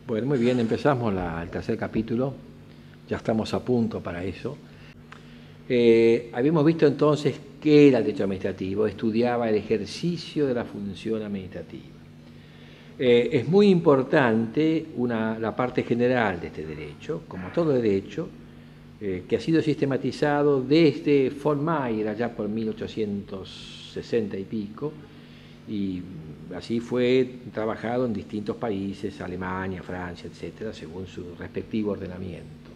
Bueno, muy bien, empezamos el tercer capítulo, ya estamos a punto para eso. Habíamos visto entonces qué era el derecho administrativo, estudiaba el ejercicio de la función administrativa. Es muy importante la parte general de este derecho, como todo derecho, que ha sido sistematizado desde von Meyer, allá por 1860 y pico, y así fue trabajado en distintos países, Alemania, Francia, etcétera, según su respectivo ordenamiento.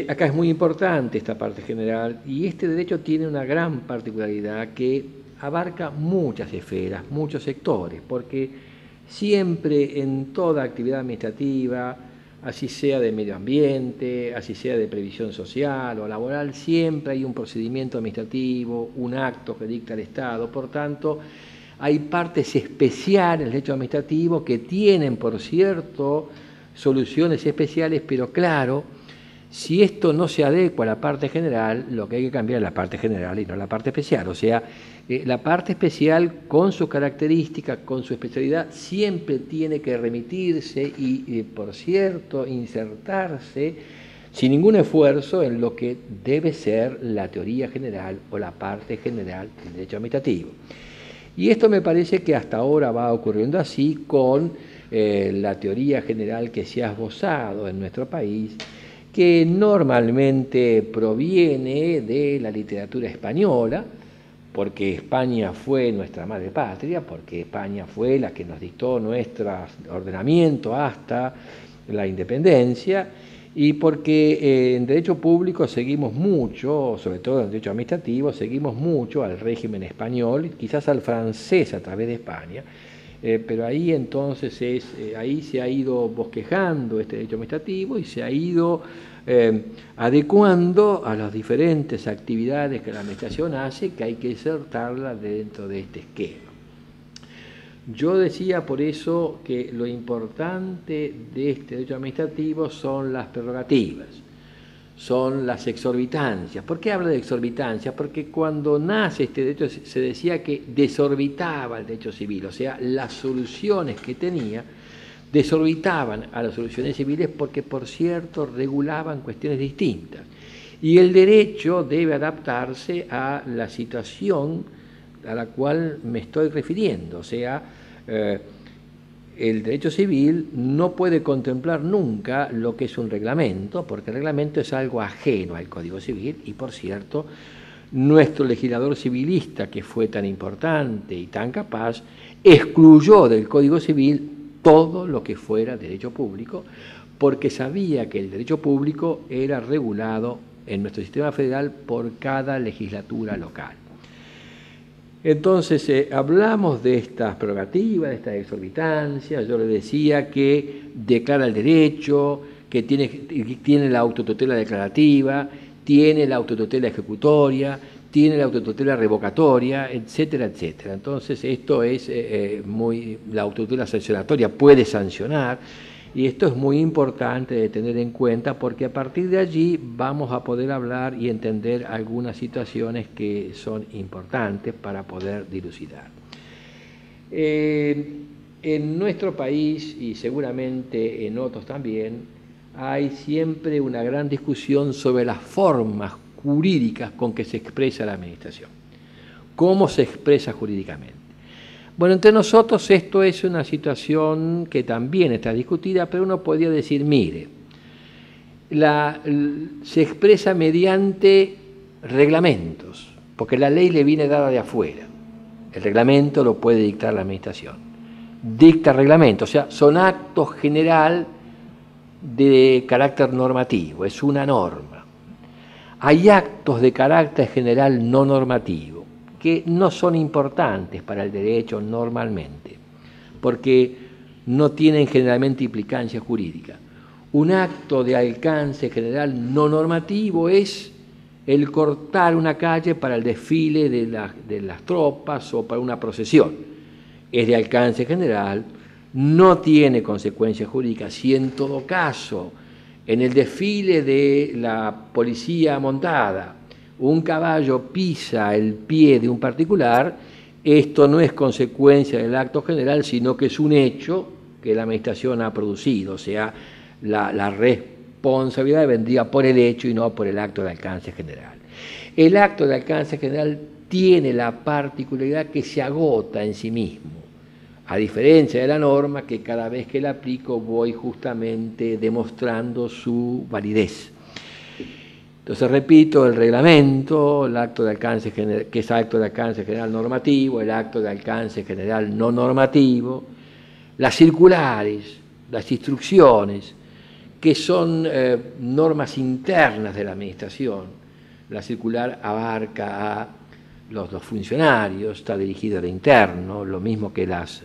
Acá es muy importante esta parte general y este derecho tiene una gran particularidad que abarca muchas esferas, muchos sectores, porque siempre en toda actividad administrativa, así sea de medio ambiente, así sea de previsión social o laboral, siempre hay un procedimiento administrativo, un acto que dicta el Estado, por tanto, hay partes especiales del derecho administrativo que tienen, por cierto, soluciones especiales, pero claro, si esto no se adecua a la parte general, lo que hay que cambiar es la parte general y no la parte especial. O sea, la parte especial con sus características, con su especialidad, siempre tiene que remitirse y, por cierto, insertarse sin ningún esfuerzo en lo que debe ser la teoría general o la parte general del derecho administrativo. Y esto me parece que hasta ahora va ocurriendo así con la teoría general que se ha esbozado en nuestro país, que normalmente proviene de la literatura española, porque España fue nuestra madre patria, porque España fue la que nos dictó nuestro ordenamiento hasta la independencia, y porque en derecho público seguimos mucho, sobre todo en derecho administrativo, seguimos mucho al régimen español, quizás al francés a través de España, pero ahí entonces ahí se ha ido bosquejando este derecho administrativo y se ha ido adecuando a las diferentes actividades que la administración hace, que hay que insertarlas dentro de este esquema. Yo decía por eso que lo importante de este derecho administrativo son las prerrogativas, son las exorbitancias. ¿Por qué hablo de exorbitancias? Porque cuando nace este derecho se decía que desorbitaba el derecho civil, o sea, las soluciones que tenía desorbitaban a las soluciones civiles porque, por cierto, regulaban cuestiones distintas. Y el derecho debe adaptarse a la situación a la cual me estoy refiriendo, o sea, el derecho civil no puede contemplar nunca lo que es un reglamento, porque el reglamento es algo ajeno al Código Civil y, por cierto, nuestro legislador civilista, que fue tan importante y tan capaz, excluyó del Código Civil todo lo que fuera derecho público, porque sabía que el derecho público era regulado en nuestro sistema federal por cada legislatura local. Entonces, hablamos de estas prerrogativas, de estas exorbitancias. Yo le decía que declara el derecho, que tiene la autotutela declarativa, tiene la autotutela ejecutoria, tiene la autotutela revocatoria, etcétera, etcétera. Entonces, esto es la autotutela sancionatoria puede sancionar, y esto es muy importante de tener en cuenta porque a partir de allí vamos a poder hablar y entender algunas situaciones que son importantes para poder dilucidar. En nuestro país y seguramente en otros también hay siempre una gran discusión sobre las formas jurídicas con que se expresa la administración. ¿Cómo se expresa jurídicamente? Bueno, entre nosotros esto es una situación que también está discutida, pero uno podría decir, mire, se expresa mediante reglamentos, porque la ley le viene dada de afuera. El reglamento lo puede dictar la administración. Dicta reglamento, o sea, son actos general de carácter normativo, es una norma. Hay actos de carácter general no normativo, que no son importantes para el derecho normalmente, porque no tienen generalmente implicancia jurídica. Un acto de alcance general no normativo es el cortar una calle para el desfile de las tropas o para una procesión. Es de alcance general, no tiene consecuencias jurídicas. Si en todo caso, en el desfile de la policía montada, un caballo pisa el pie de un particular, esto no es consecuencia del acto general, sino que es un hecho que la administración ha producido, o sea, la responsabilidad vendría por el hecho y no por el acto de alcance general. El acto de alcance general tiene la particularidad que se agota en sí mismo, a diferencia de la norma que cada vez que la aplico voy justamente demostrando su validez. Entonces, repito, el reglamento, el acto de alcance general, que es acto de alcance general normativo, el acto de alcance general no normativo, las circulares, las instrucciones, que son normas internas de la administración. La circular abarca a los funcionarios, está dirigido al interno, lo mismo que las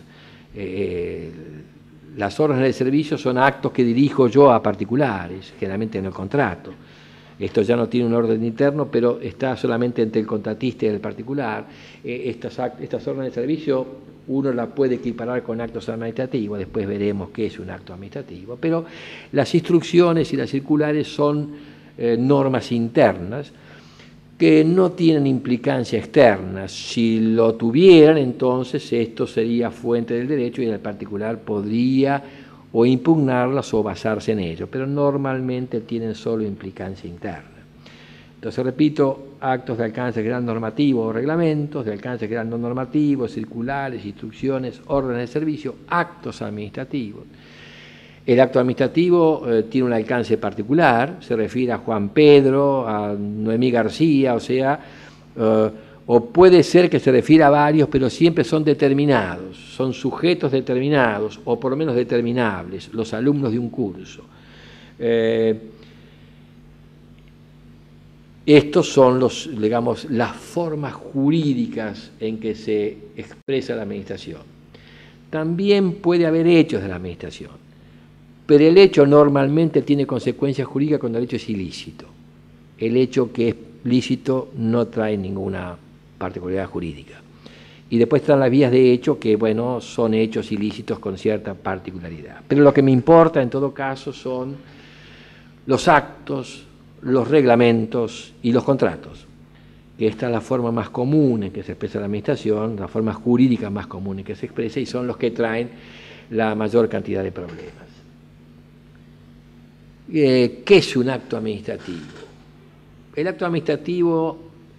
órdenes de servicio son actos que dirijo yo a particulares, generalmente en el contrato. Esto ya no tiene un orden interno, pero está solamente entre el contratista y el particular. Estas órdenes de servicio uno las puede equiparar con actos administrativos, después veremos qué es un acto administrativo, pero las instrucciones y las circulares son normas internas que no tienen implicancia externa. Si lo tuvieran, entonces esto sería fuente del derecho y el particular podría o impugnarlas o basarse en ello, pero normalmente tienen solo implicancia interna. Entonces, repito, actos de alcance general normativo o reglamentos, de alcance general no normativo, circulares, instrucciones, órdenes de servicio, actos administrativos. El acto administrativo tiene un alcance particular, se refiere a Juan Pedro, a Noemí García, o sea, o puede ser que se refiera a varios, pero siempre son determinados, son sujetos determinados, o por lo menos determinables, los alumnos de un curso. Estos son las formas jurídicas en que se expresa la administración. También puede haber hechos de la administración, pero el hecho normalmente tiene consecuencias jurídicas cuando el hecho es ilícito. El hecho que es lícito no trae ninguna particularidad jurídica. Y después están las vías de hecho que, bueno, son hechos ilícitos con cierta particularidad. Pero lo que me importa en todo caso son los actos, los reglamentos y los contratos. Esta es la forma más común en que se expresa la administración, la forma jurídica más común en que se expresa, y son los que traen la mayor cantidad de problemas. ¿Qué es un acto administrativo? El acto administrativo,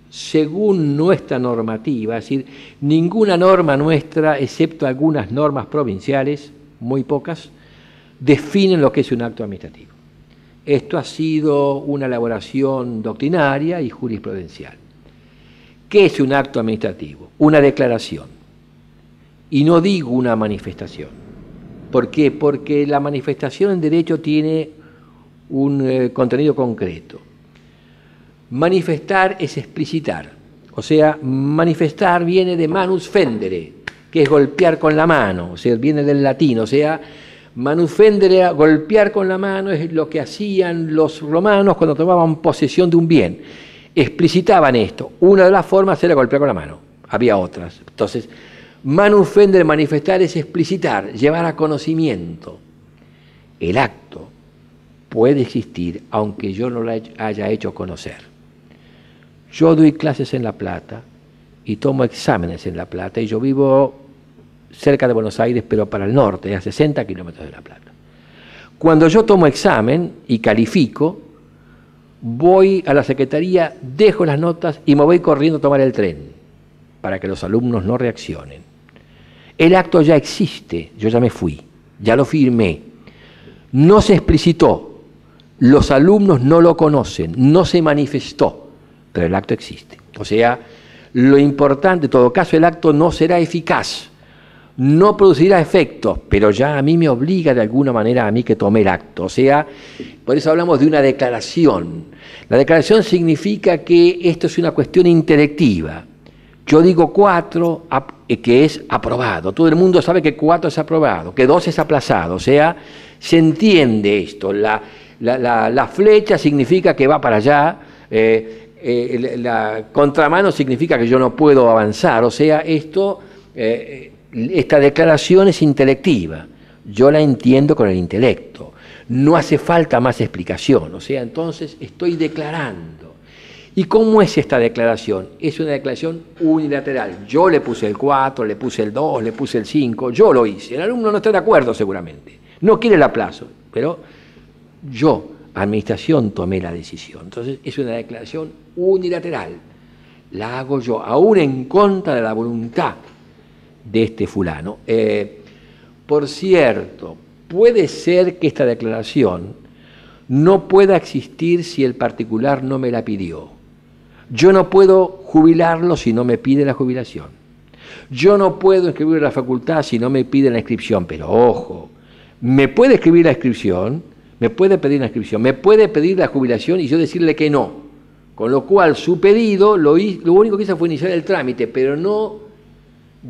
según nuestra normativa, es decir, ninguna norma nuestra, excepto algunas normas provinciales, muy pocas, definen lo que es un acto administrativo. Esto ha sido una elaboración doctrinaria y jurisprudencial. ¿Qué es un acto administrativo? Una declaración. Y no digo una manifestación. ¿Por qué? Porque la manifestación en derecho tiene un contenido concreto. Manifestar es explicitar. O sea, manifestar viene de manus fendere, que es golpear con la mano, o sea, viene del latín, o sea, manus fendere, golpear con la mano, es lo que hacían los romanos cuando tomaban posesión de un bien. Explicitaban esto. Una de las formas era golpear con la mano. Había otras. Entonces, manus fendere, manifestar, es explicitar, llevar a conocimiento. El acto puede existir aunque yo no lo haya hecho conocer. Yo doy clases en La Plata y tomo exámenes en La Plata, y yo vivo cerca de Buenos Aires, pero para el norte, a 60 kilómetros de La Plata. Cuando yo tomo examen y califico, voy a la secretaría, dejo las notas y me voy corriendo a tomar el tren, para que los alumnos no reaccionen. El acto ya existe, yo ya me fui, ya lo firmé, no se explicitó, los alumnos no lo conocen, no se manifestó, pero el acto existe. O sea, lo importante, en todo caso, el acto no será eficaz, no producirá efectos, pero ya a mí me obliga de alguna manera a mí que tome el acto. O sea, por eso hablamos de una declaración. La declaración significa que esto es una cuestión intelectiva. Yo digo 4, que es aprobado. Todo el mundo sabe que 4 es aprobado, que 2 es aplazado. O sea, se entiende esto. La flecha significa que va para allá, la contramano significa que yo no puedo avanzar. O sea, esta declaración es intelectiva, yo la entiendo con el intelecto, no hace falta más explicación, o sea, entonces estoy declarando. ¿Y cómo es esta declaración? Es una declaración unilateral. Yo le puse el 4, le puse el 2, le puse el 5, yo lo hice. El alumno no está de acuerdo seguramente, no quiere el aplazo, pero yo, administración, tomé la decisión. Entonces es una declaración unilateral. La hago yo, aún en contra de la voluntad de este fulano. Por cierto, puede ser que esta declaración no pueda existir si el particular no me la pidió. Yo no puedo jubilarlo si no me pide la jubilación. Yo no puedo inscribir a la facultad si no me pide la inscripción. Pero ojo, me puede escribir la inscripción, me puede pedir la inscripción, me puede pedir la jubilación y yo decirle que no. Con lo cual su pedido, lo único que hizo fue iniciar el trámite, pero no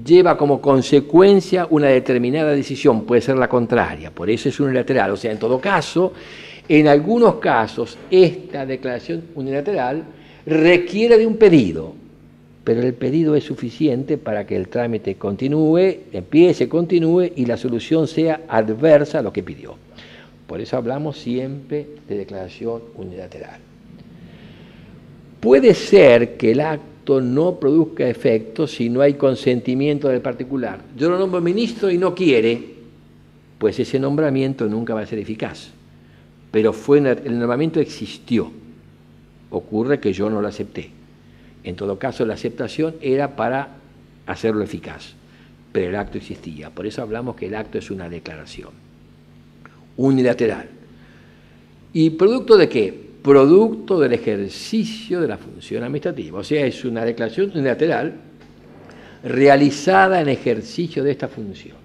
lleva como consecuencia una determinada decisión, puede ser la contraria. Por eso es unilateral. O sea, en todo caso, en algunos casos, esta declaración unilateral requiere de un pedido, pero el pedido es suficiente para que el trámite continúe, continúe y la solución sea adversa a lo que pidió. Por eso hablamos siempre de declaración unilateral. Puede ser que el acto no produzca efecto si no hay consentimiento del particular. Yo lo nombro ministro y no quiere, pues ese nombramiento nunca va a ser eficaz. Pero el nombramiento existió. Ocurre que yo no lo acepté. En todo caso, la aceptación era para hacerlo eficaz, pero el acto existía. Por eso hablamos que el acto es una declaración unilateral. ¿Y producto de qué? Producto del ejercicio de la función administrativa. O sea, es una declaración unilateral realizada en ejercicio de esta función.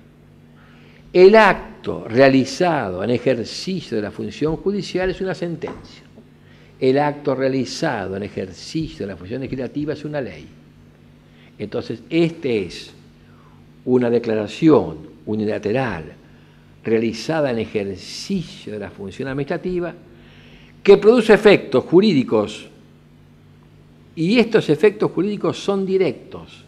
El acto realizado en ejercicio de la función judicial es una sentencia. El acto realizado en ejercicio de la función legislativa es una ley. Entonces, este es una declaración unilateral realizada en ejercicio de la función administrativa que produce efectos jurídicos, y estos efectos jurídicos son directos.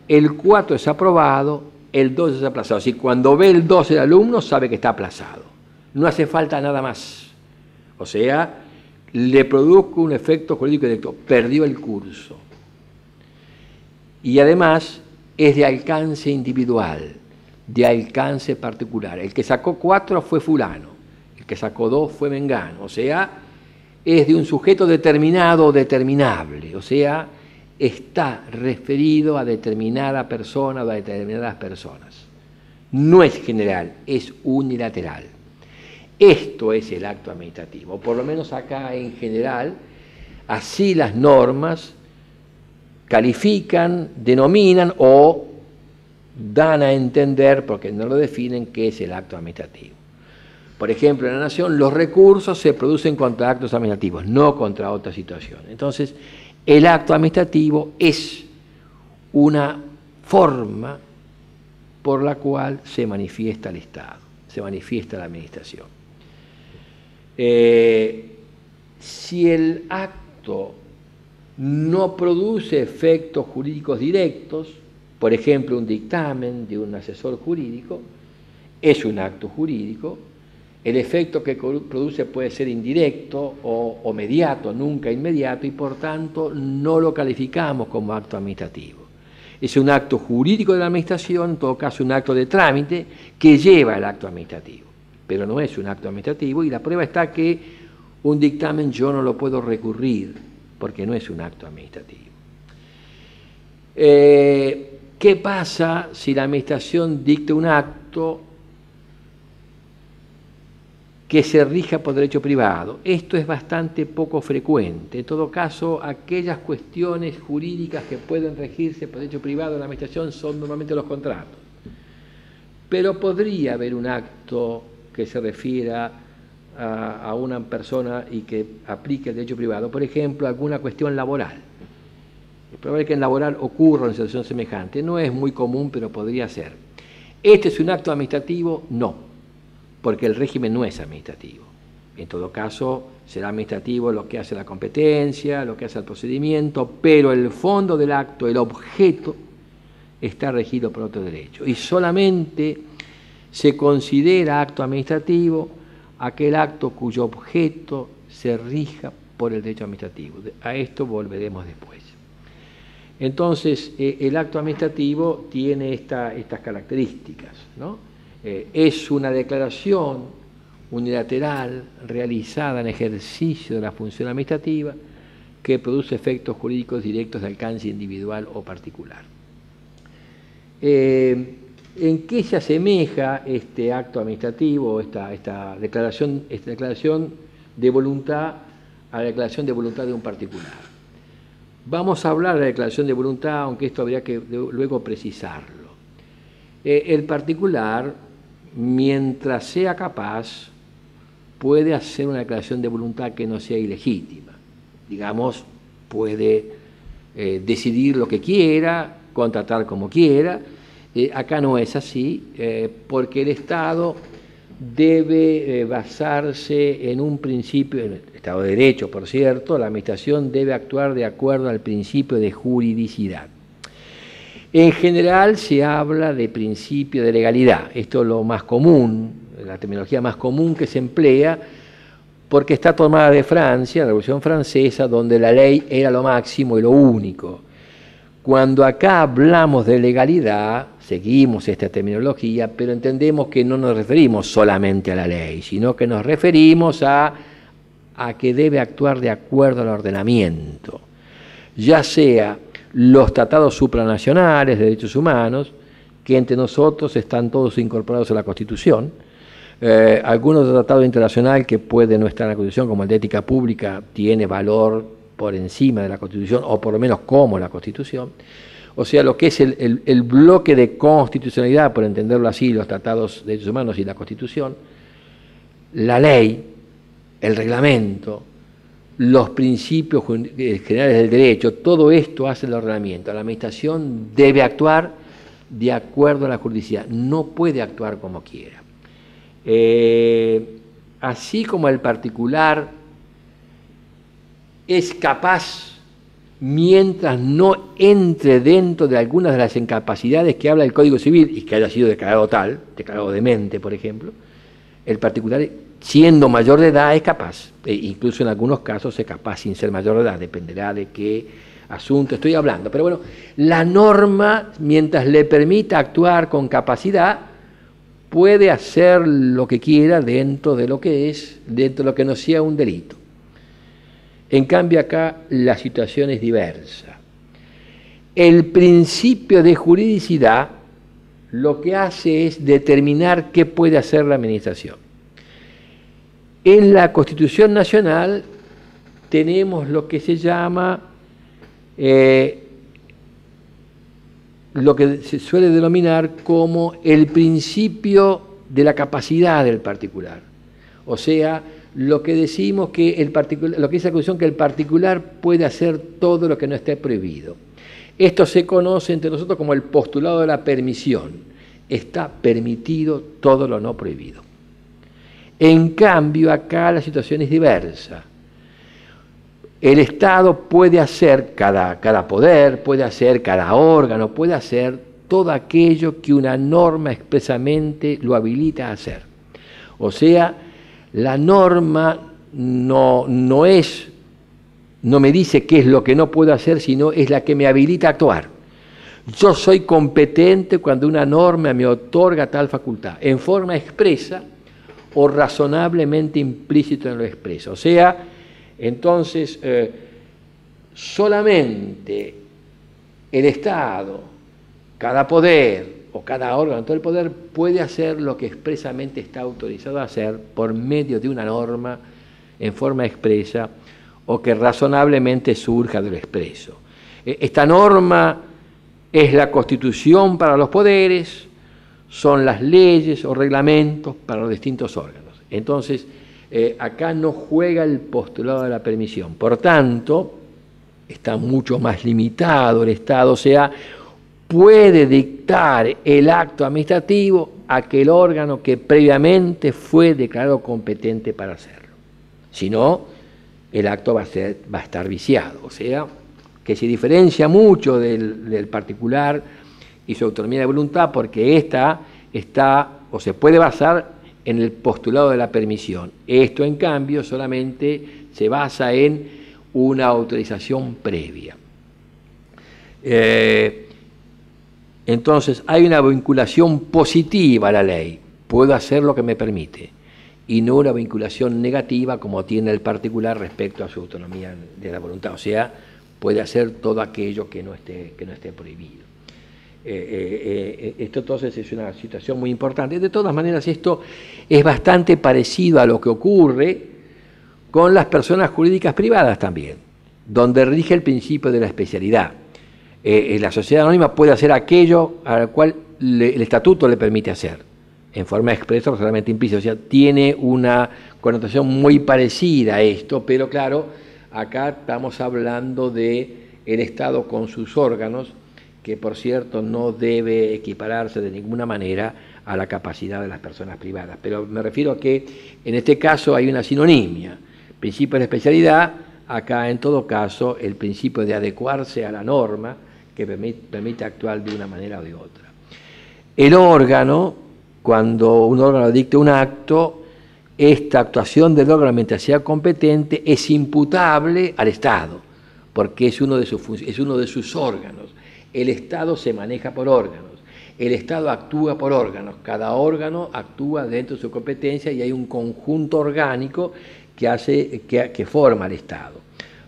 El 4 es aprobado, el 2 es aplazado. Si cuando ve el 2 el alumno sabe que está aplazado. No hace falta nada más. O sea, le produzco un efecto jurídico directo, perdió el curso. Y además es de alcance individual, de alcance particular. El que sacó 4 fue fulano, el que sacó 2 fue mengano. O sea, es de un sujeto determinado o determinable. O sea, está referido a determinada persona o a determinadas personas. No es general, es unilateral. Esto es el acto administrativo, por lo menos acá en general, así las normas califican, denominan o dan a entender, porque no lo definen, qué es el acto administrativo. Por ejemplo, en la Nación los recursos se producen contra actos administrativos, no contra otra situación. Entonces, el acto administrativo es una forma por la cual se manifiesta el Estado, se manifiesta la administración. Si el acto no produce efectos jurídicos directos, por ejemplo, un dictamen de un asesor jurídico, es un acto jurídico. El efecto que produce puede ser indirecto o mediato, nunca inmediato, y por tanto no lo calificamos como acto administrativo. Es un acto jurídico de la administración, en todo caso un acto de trámite que lleva el acto administrativo, pero no es un acto administrativo, y la prueba está que un dictamen yo no lo puedo recurrir porque no es un acto administrativo. ¿Qué pasa si la administración dicta un acto que se rija por derecho privado? Esto es bastante poco frecuente. En todo caso, aquellas cuestiones jurídicas que pueden regirse por derecho privado en la administración son normalmente los contratos. Pero podría haber un acto que se refiera a una persona y que aplique el derecho privado, por ejemplo, alguna cuestión laboral. Es probable que en laboral ocurra una situación semejante. No es muy común, pero podría ser. ¿Este es un acto administrativo? No, porque el régimen no es administrativo. En todo caso, será administrativo lo que hace la competencia, lo que hace el procedimiento, pero el fondo del acto, el objeto, está regido por otro derecho. Y solamente se considera acto administrativo aquel acto cuyo objeto se rija por el derecho administrativo. A esto volveremos después. Entonces, el acto administrativo tiene estas características, ¿no? Es una declaración unilateral realizada en ejercicio de la función administrativa que produce efectos jurídicos directos de alcance individual o particular. ¿En qué se asemeja este acto administrativo, esta declaración de voluntad a la declaración de voluntad de un particular? Vamos a hablar de la declaración de voluntad, aunque esto habría que luego precisarlo. El particular, mientras sea capaz, puede hacer una declaración de voluntad que no sea ilegítima. Digamos, puede decidir lo que quiera, contratar como quiera. Acá no es así, porque el Estado debe basarse en un principio, en el Estado de Derecho, por cierto, la Administración debe actuar de acuerdo al principio de juridicidad. En general se habla de principio de legalidad, esto es lo más común, la terminología más común que se emplea, porque está tomada de Francia, la Revolución Francesa, donde la ley era lo máximo y lo único. Cuando acá hablamos de legalidad, seguimos esta terminología, pero entendemos que no nos referimos solamente a la ley, sino que nos referimos a que debe actuar de acuerdo al ordenamiento, ya sea los tratados supranacionales de derechos humanos, que entre nosotros están todos incorporados a la Constitución, algunos tratados internacionales que pueden no estar en la Constitución, como el de ética pública, tiene valor por encima de la Constitución, o por lo menos como la Constitución. O sea, lo que es el bloque de constitucionalidad, por entenderlo así, los tratados de derechos humanos y la Constitución, la ley, el reglamento, los principios generales del derecho, todo esto hace el ordenamiento. La Administración debe actuar de acuerdo a la juridicidad, no puede actuar como quiera. Así como el particular es capaz, mientras no entre dentro de algunas de las incapacidades que habla el Código Civil y que haya sido declarado tal, declarado demente, por ejemplo, el particular, siendo mayor de edad, es capaz, incluso en algunos casos es capaz sin ser mayor de edad, dependerá de qué asunto estoy hablando. Pero bueno, la norma, mientras le permita actuar con capacidad, puede hacer lo que quiera dentro de lo que es, dentro de lo que no sea un delito. En cambio acá la situación es diversa. El principio de juridicidad lo que hace es determinar qué puede hacer la Administración. En la Constitución Nacional tenemos lo que se llama, lo que se suele denominar como el principio de la capacidad del particular. O sea, lo que decimos que el particular, lo que dice la Constitución, que el particular puede hacer todo lo que no esté prohibido. Esto se conoce entre nosotros como el postulado de la permisión. Está permitido todo lo no prohibido. En cambio, acá la situación es diversa. El Estado puede hacer, cada poder puede hacer, cada órgano puede hacer todo aquello que una norma expresamente lo habilita a hacer. O sea, la norma no me dice qué es lo que no puedo hacer, sino es la que me habilita a actuar. Yo soy competente cuando una norma me otorga tal facultad, en forma expresa o razonablemente implícito en lo expreso. O sea, entonces, solamente el Estado, cada poder o cada órgano, todo el poder puede hacer lo que expresamente está autorizado a hacer por medio de una norma en forma expresa o que razonablemente surja de lo expreso. Esta norma es la Constitución para los poderes, son las leyes o reglamentos para los distintos órganos. Entonces, acá no juega el postulado de la permisión. Por tanto, está mucho más limitado el Estado, o sea, puede dictar el acto administrativo a aquel órgano que previamente fue declarado competente para hacerlo. Si no, el acto va a estar viciado, o sea, que se diferencia mucho del particular y su autonomía de voluntad, porque esta está o se puede basar en el postulado de la permisión. Esto, en cambio, solamente se basa en una autorización previa. Entonces, hay una vinculación positiva a la ley, puedo hacer lo que me permite, y no una vinculación negativa como tiene el particular respecto a su autonomía de la voluntad, o sea, puede hacer todo aquello que no esté prohibido. Esto entonces es una situación muy importante. De todas maneras, esto es bastante parecido a lo que ocurre con las personas jurídicas privadas también, donde rige el principio de la especialidad. La sociedad anónima puede hacer aquello a lo cual el estatuto le permite hacer, en forma expresa o solamente implícita. O sea, tiene una connotación muy parecida a esto, pero claro, acá estamos hablando del Estado con sus órganos, que por cierto no debe equipararse de ninguna manera a la capacidad de las personas privadas. Pero me refiero a que en este caso hay una sinonimia. Principio de especialidad, acá en todo caso el principio de adecuarse a la norma que permite actuar de una manera o de otra. El órgano, cuando un órgano dicta un acto, esta actuación del órgano mientras sea competente es imputable al Estado, porque es uno de sus órganos. El Estado se maneja por órganos, el Estado actúa por órganos, cada órgano actúa dentro de su competencia y hay un conjunto orgánico que forma el Estado.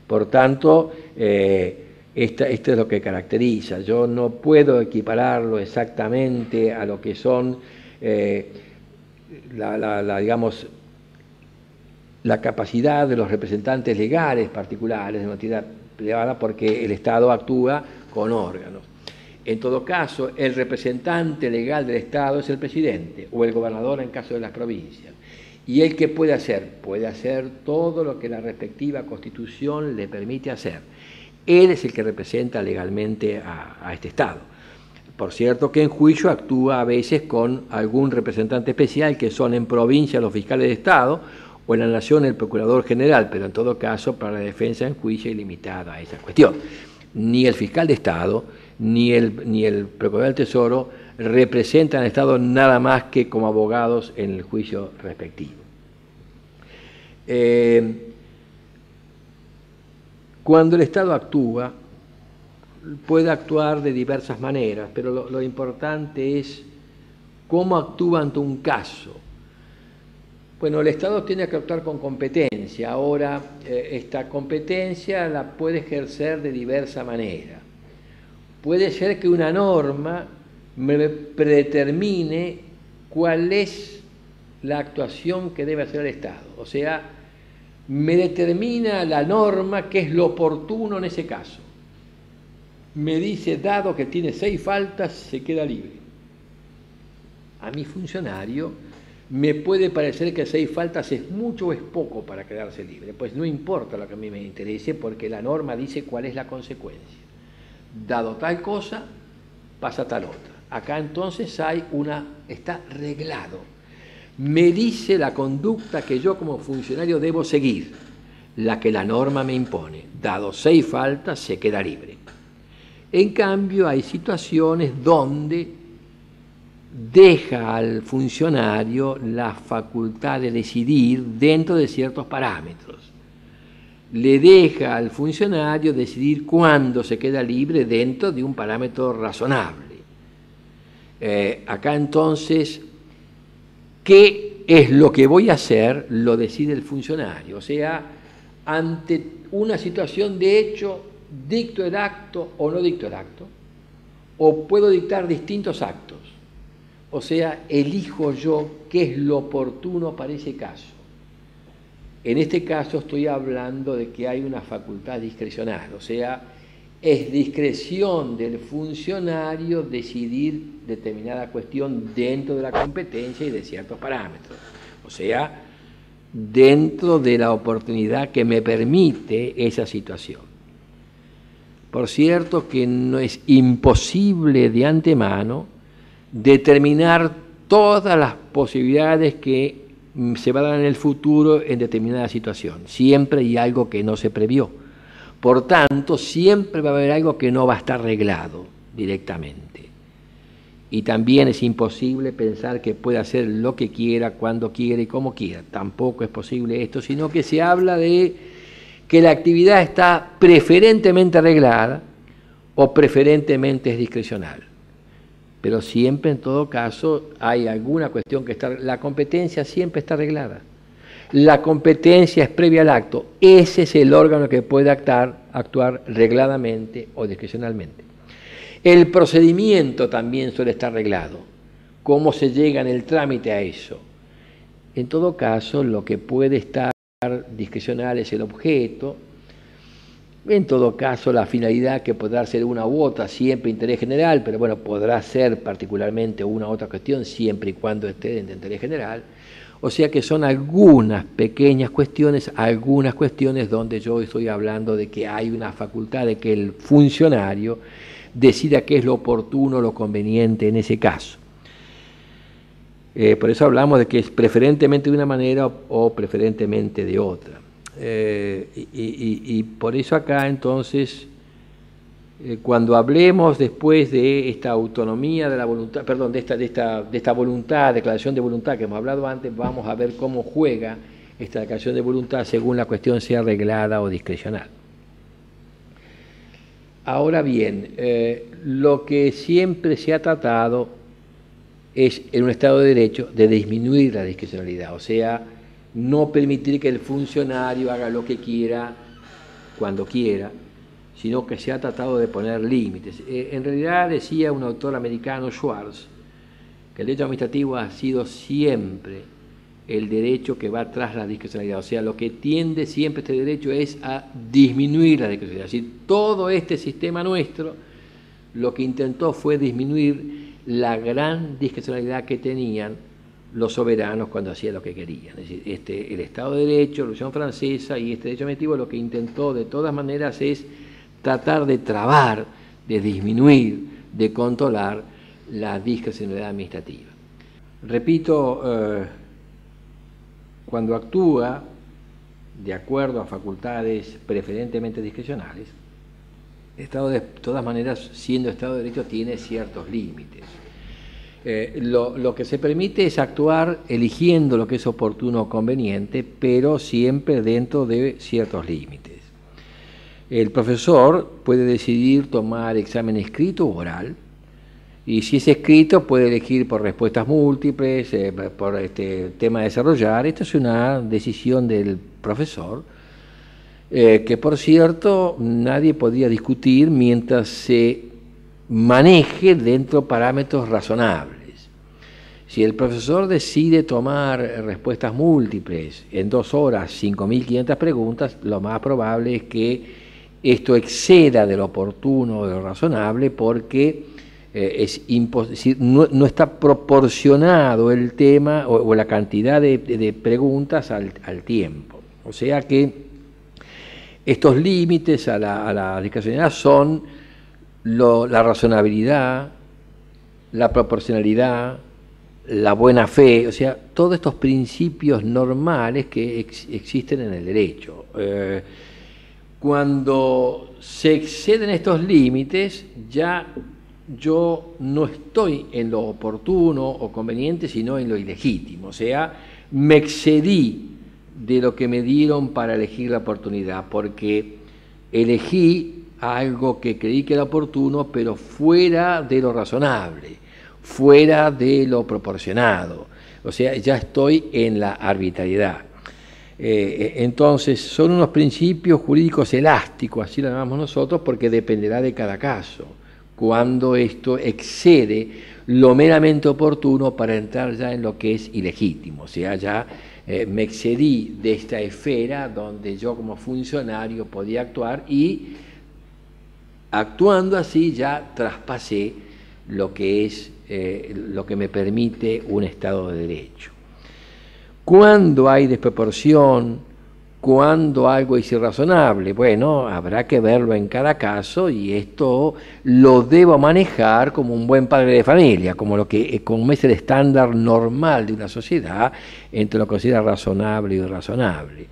Por tanto, esto es lo que caracteriza. Yo no puedo equipararlo exactamente a lo que son, digamos, la capacidad de los representantes legales particulares de una entidad privada, porque el Estado actúa con órganos. En todo caso, el representante legal del Estado es el presidente o el gobernador en caso de las provincias. ¿Y él qué puede hacer? Puede hacer todo lo que la respectiva Constitución le permite hacer. Él es el que representa legalmente a este Estado. Por cierto que en juicio actúa a veces con algún representante especial, que son en provincia los fiscales de Estado, o en la Nación el Procurador General, pero en todo caso para la defensa en juicio es limitada a esa cuestión. Ni el fiscal de Estado, ni el Procurador del Tesoro representan al Estado nada más que como abogados en el juicio respectivo. Cuando el Estado actúa, puede actuar de diversas maneras, pero lo importante es cómo actúa ante un caso. Bueno, el Estado tiene que actuar con competencia. Ahora, esta competencia la puede ejercer de diversa manera. Puede ser que una norma me predetermine cuál es la actuación que debe hacer el Estado. O sea, me determina la norma qué es lo oportuno en ese caso. Me dice, dado que tiene 6 faltas, se queda libre. A mi funcionario me puede parecer que 6 faltas es mucho o es poco para quedarse libre. Pues no importa lo que a mí me interese, porque la norma dice cuál es la consecuencia. Dado tal cosa, pasa tal otra. Acá entonces está reglado. Me dice la conducta que yo como funcionario debo seguir, la que la norma me impone. Dado 6 faltas, se queda libre. En cambio, hay situaciones donde deja al funcionario la facultad de decidir dentro de ciertos parámetros. Le deja al funcionario decidir cuándo se queda libre dentro de un parámetro razonable. Acá entonces, ¿qué es lo que voy a hacer? Lo decide el funcionario. O sea, ante una situación de hecho, ¿dicto el acto o no dicto el acto? ¿O puedo dictar distintos actos? O sea, elijo yo qué es lo oportuno para ese caso. En este caso estoy hablando de que hay una facultad discrecional, o sea, es discreción del funcionario decidir determinada cuestión dentro de la competencia y de ciertos parámetros. O sea, dentro de la oportunidad que me permite esa situación. Por cierto que no es imposible de antemano determinar todas las posibilidades que se van a dar en el futuro en determinada situación. Siempre hay algo que no se previó. Por tanto, siempre va a haber algo que no va a estar reglado directamente. Y también es imposible pensar que puede hacer lo que quiera, cuando quiera y como quiera. Tampoco es posible esto, sino que se habla de que la actividad está preferentemente arreglada o preferentemente es discrecional. Pero siempre, en todo caso, hay alguna cuestión que está... La competencia siempre está arreglada. La competencia es previa al acto. Ese es el órgano que puede actuar regladamente o discrecionalmente. El procedimiento también suele estar arreglado. ¿Cómo se llega en el trámite a eso? En todo caso, lo que puede estar discrecional es el objeto. En todo caso, la finalidad, que podrá ser una u otra, siempre interés general, pero bueno, podrá ser particularmente una u otra cuestión, siempre y cuando esté dentro de interés general. O sea que son algunas pequeñas cuestiones, algunas cuestiones donde yo estoy hablando de que hay una facultad de que el funcionario decida qué es lo oportuno, lo conveniente en ese caso. Por eso hablamos de que es preferentemente de una manera o preferentemente de otra. Y por eso acá entonces, cuando hablemos después de esta autonomía de la voluntad, perdón, de esta voluntad, declaración de voluntad que hemos hablado antes, vamos a ver cómo juega esta declaración de voluntad según la cuestión sea reglada o discrecional. Ahora bien, lo que siempre se ha tratado es, en un Estado de Derecho, de disminuir la discrecionalidad, o sea, no permitir que el funcionario haga lo que quiera, cuando quiera, sino que se ha tratado de poner límites. En realidad, decía un autor americano, Schwartz, que el derecho administrativo ha sido siempre el derecho que va tras la discrecionalidad, o sea, lo que tiende siempre este derecho es a disminuir la discrecionalidad. Es decir, todo este sistema nuestro lo que intentó fue disminuir la gran discrecionalidad que tenían los soberanos cuando hacían lo que querían. Es decir, el Estado de Derecho, la Revolución Francesa y este derecho administrativo lo que intentó de todas maneras es tratar de trabar, de disminuir, de controlar la discrecionalidad administrativa. Repito, cuando actúa de acuerdo a facultades preferentemente discrecionales, el Estado, de todas maneras, siendo Estado de Derecho, tiene ciertos límites. Lo que se permite es actuar eligiendo lo que es oportuno o conveniente, pero siempre dentro de ciertos límites. El profesor puede decidir tomar examen escrito o oral, y si es escrito puede elegir por respuestas múltiples, por tema a desarrollar. Esto es una decisión del profesor, que por cierto nadie podría discutir mientras se maneje dentro de parámetros razonables. Si el profesor decide tomar respuestas múltiples en 2 horas, 5.500 preguntas, lo más probable es que esto exceda de lo oportuno o de lo razonable, porque no está proporcionado el tema o la cantidad de preguntas al tiempo. O sea que estos límites a la discrecionalidad son la razonabilidad, la proporcionalidad, la buena fe, o sea, todos estos principios normales que existen en el derecho. Cuando se exceden estos límites, ya yo no estoy en lo oportuno o conveniente, sino en lo ilegítimo. O sea, me excedí de lo que me dieron para elegir la oportunidad, porque elegí algo que creí que era oportuno, pero fuera de lo razonable, fuera de lo proporcionado. O sea, ya estoy en la arbitrariedad. Entonces, son unos principios jurídicos elásticos, así lo llamamos nosotros, porque dependerá de cada caso, cuando esto excede lo meramente oportuno para entrar ya en lo que es ilegítimo. O sea, ya me excedí de esta esfera donde yo como funcionario podía actuar, y actuando así ya traspasé lo que es lo que me permite un Estado de Derecho. ¿Cuándo hay desproporción? ¿Cuándo algo es irrazonable? Bueno, habrá que verlo en cada caso, y esto lo debo manejar como un buen padre de familia, como es el estándar normal de una sociedad entre lo que considera razonable y irrazonable.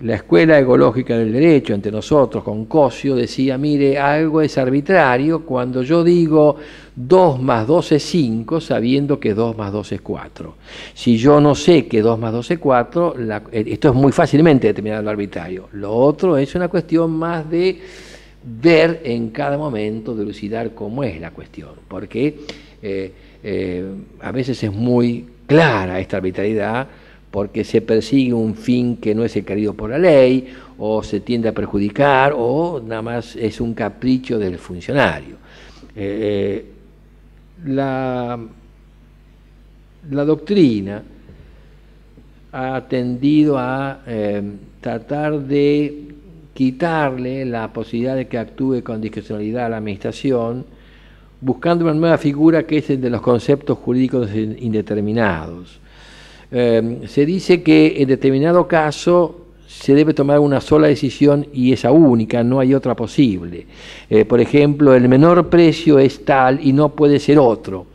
La Escuela Ecológica del Derecho, entre nosotros, con Cosio, decía, mire, algo es arbitrario cuando yo digo 2 más 2 es 5, sabiendo que 2 más 2 es 4. Si yo no sé que 2 más 2 es 4, esto es muy fácilmente determinado lo arbitrario. Lo otro es una cuestión más de ver en cada momento, dilucidar cómo es la cuestión, porque a veces es muy clara esta arbitrariedad, porque se persigue un fin que no es el querido por la ley, o se tiende a perjudicar, o nada más es un capricho del funcionario. La doctrina ha tendido a tratar de quitarle la posibilidad de que actúe con discrecionalidad a la administración, buscando una nueva figura que es el de los conceptos jurídicos indeterminados. Se dice que en determinado caso se debe tomar una sola decisión y esa única, no hay otra posible. Por ejemplo, el menor precio es tal y no puede ser otro.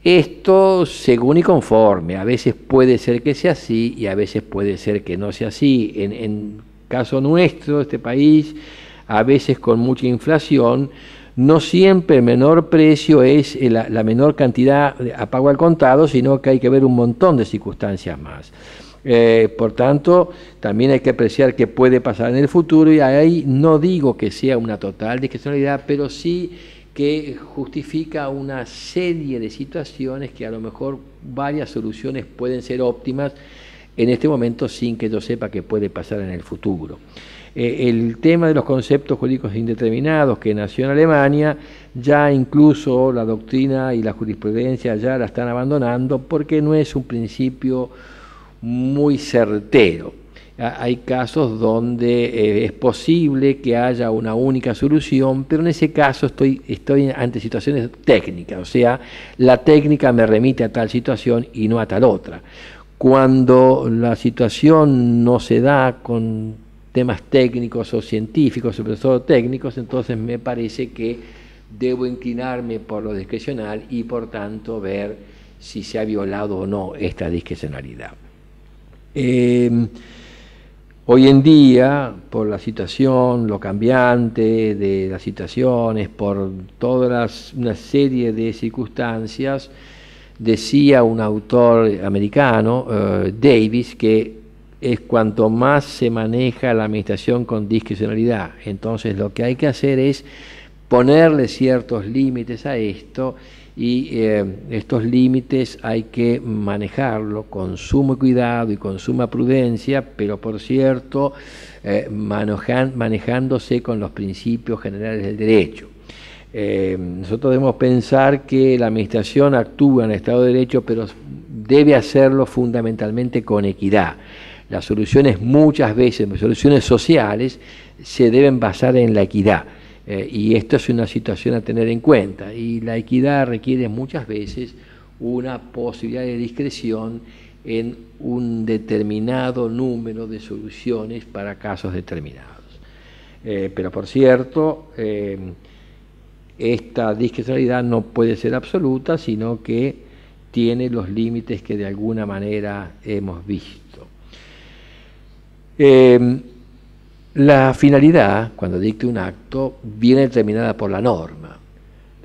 Esto según y conforme, a veces puede ser que sea así y a veces puede ser que no sea así. En caso nuestro, este país, a veces con mucha inflación, no siempre el menor precio es la menor cantidad a pago al contado, sino que hay que ver un montón de circunstancias más. Por tanto, también hay que apreciar qué puede pasar en el futuro, y ahí no digo que sea una total discrecionalidad, pero sí que justifica una serie de situaciones que a lo mejor varias soluciones pueden ser óptimas en este momento sin que yo sepa qué puede pasar en el futuro. El tema de los conceptos jurídicos indeterminados que nació en Alemania, ya incluso la doctrina y la jurisprudencia ya la están abandonando porque no es un principio muy certero. Hay casos donde es posible que haya una única solución, pero en ese caso estoy ante situaciones técnicas, o sea, la técnica me remite a tal situación y no a tal otra. Cuando la situación no se da con temas técnicos o científicos, sobre todo técnicos, entonces me parece que debo inclinarme por lo discrecional y por tanto ver si se ha violado o no esta discrecionalidad. Hoy en día, por la situación, lo cambiante de las situaciones, por una serie de circunstancias, decía un autor americano, Davis, que es cuanto más se maneja la administración con discrecionalidad. Entonces lo que hay que hacer es ponerle ciertos límites a esto, y estos límites hay que manejarlo con sumo cuidado y con suma prudencia, pero por cierto manejándose con los principios generales del derecho. Nosotros debemos pensar que la administración actúa en el Estado de Derecho, pero debe hacerlo fundamentalmente con equidad. Las soluciones, muchas veces, soluciones sociales, se deben basar en la equidad. Y esto es una situación a tener en cuenta. Y la equidad requiere muchas veces una posibilidad de discreción en un determinado número de soluciones para casos determinados. Pero por cierto, esta discrecionalidad no puede ser absoluta, sino que tiene los límites que de alguna manera hemos visto. La finalidad, cuando dicte un acto, viene determinada por la norma.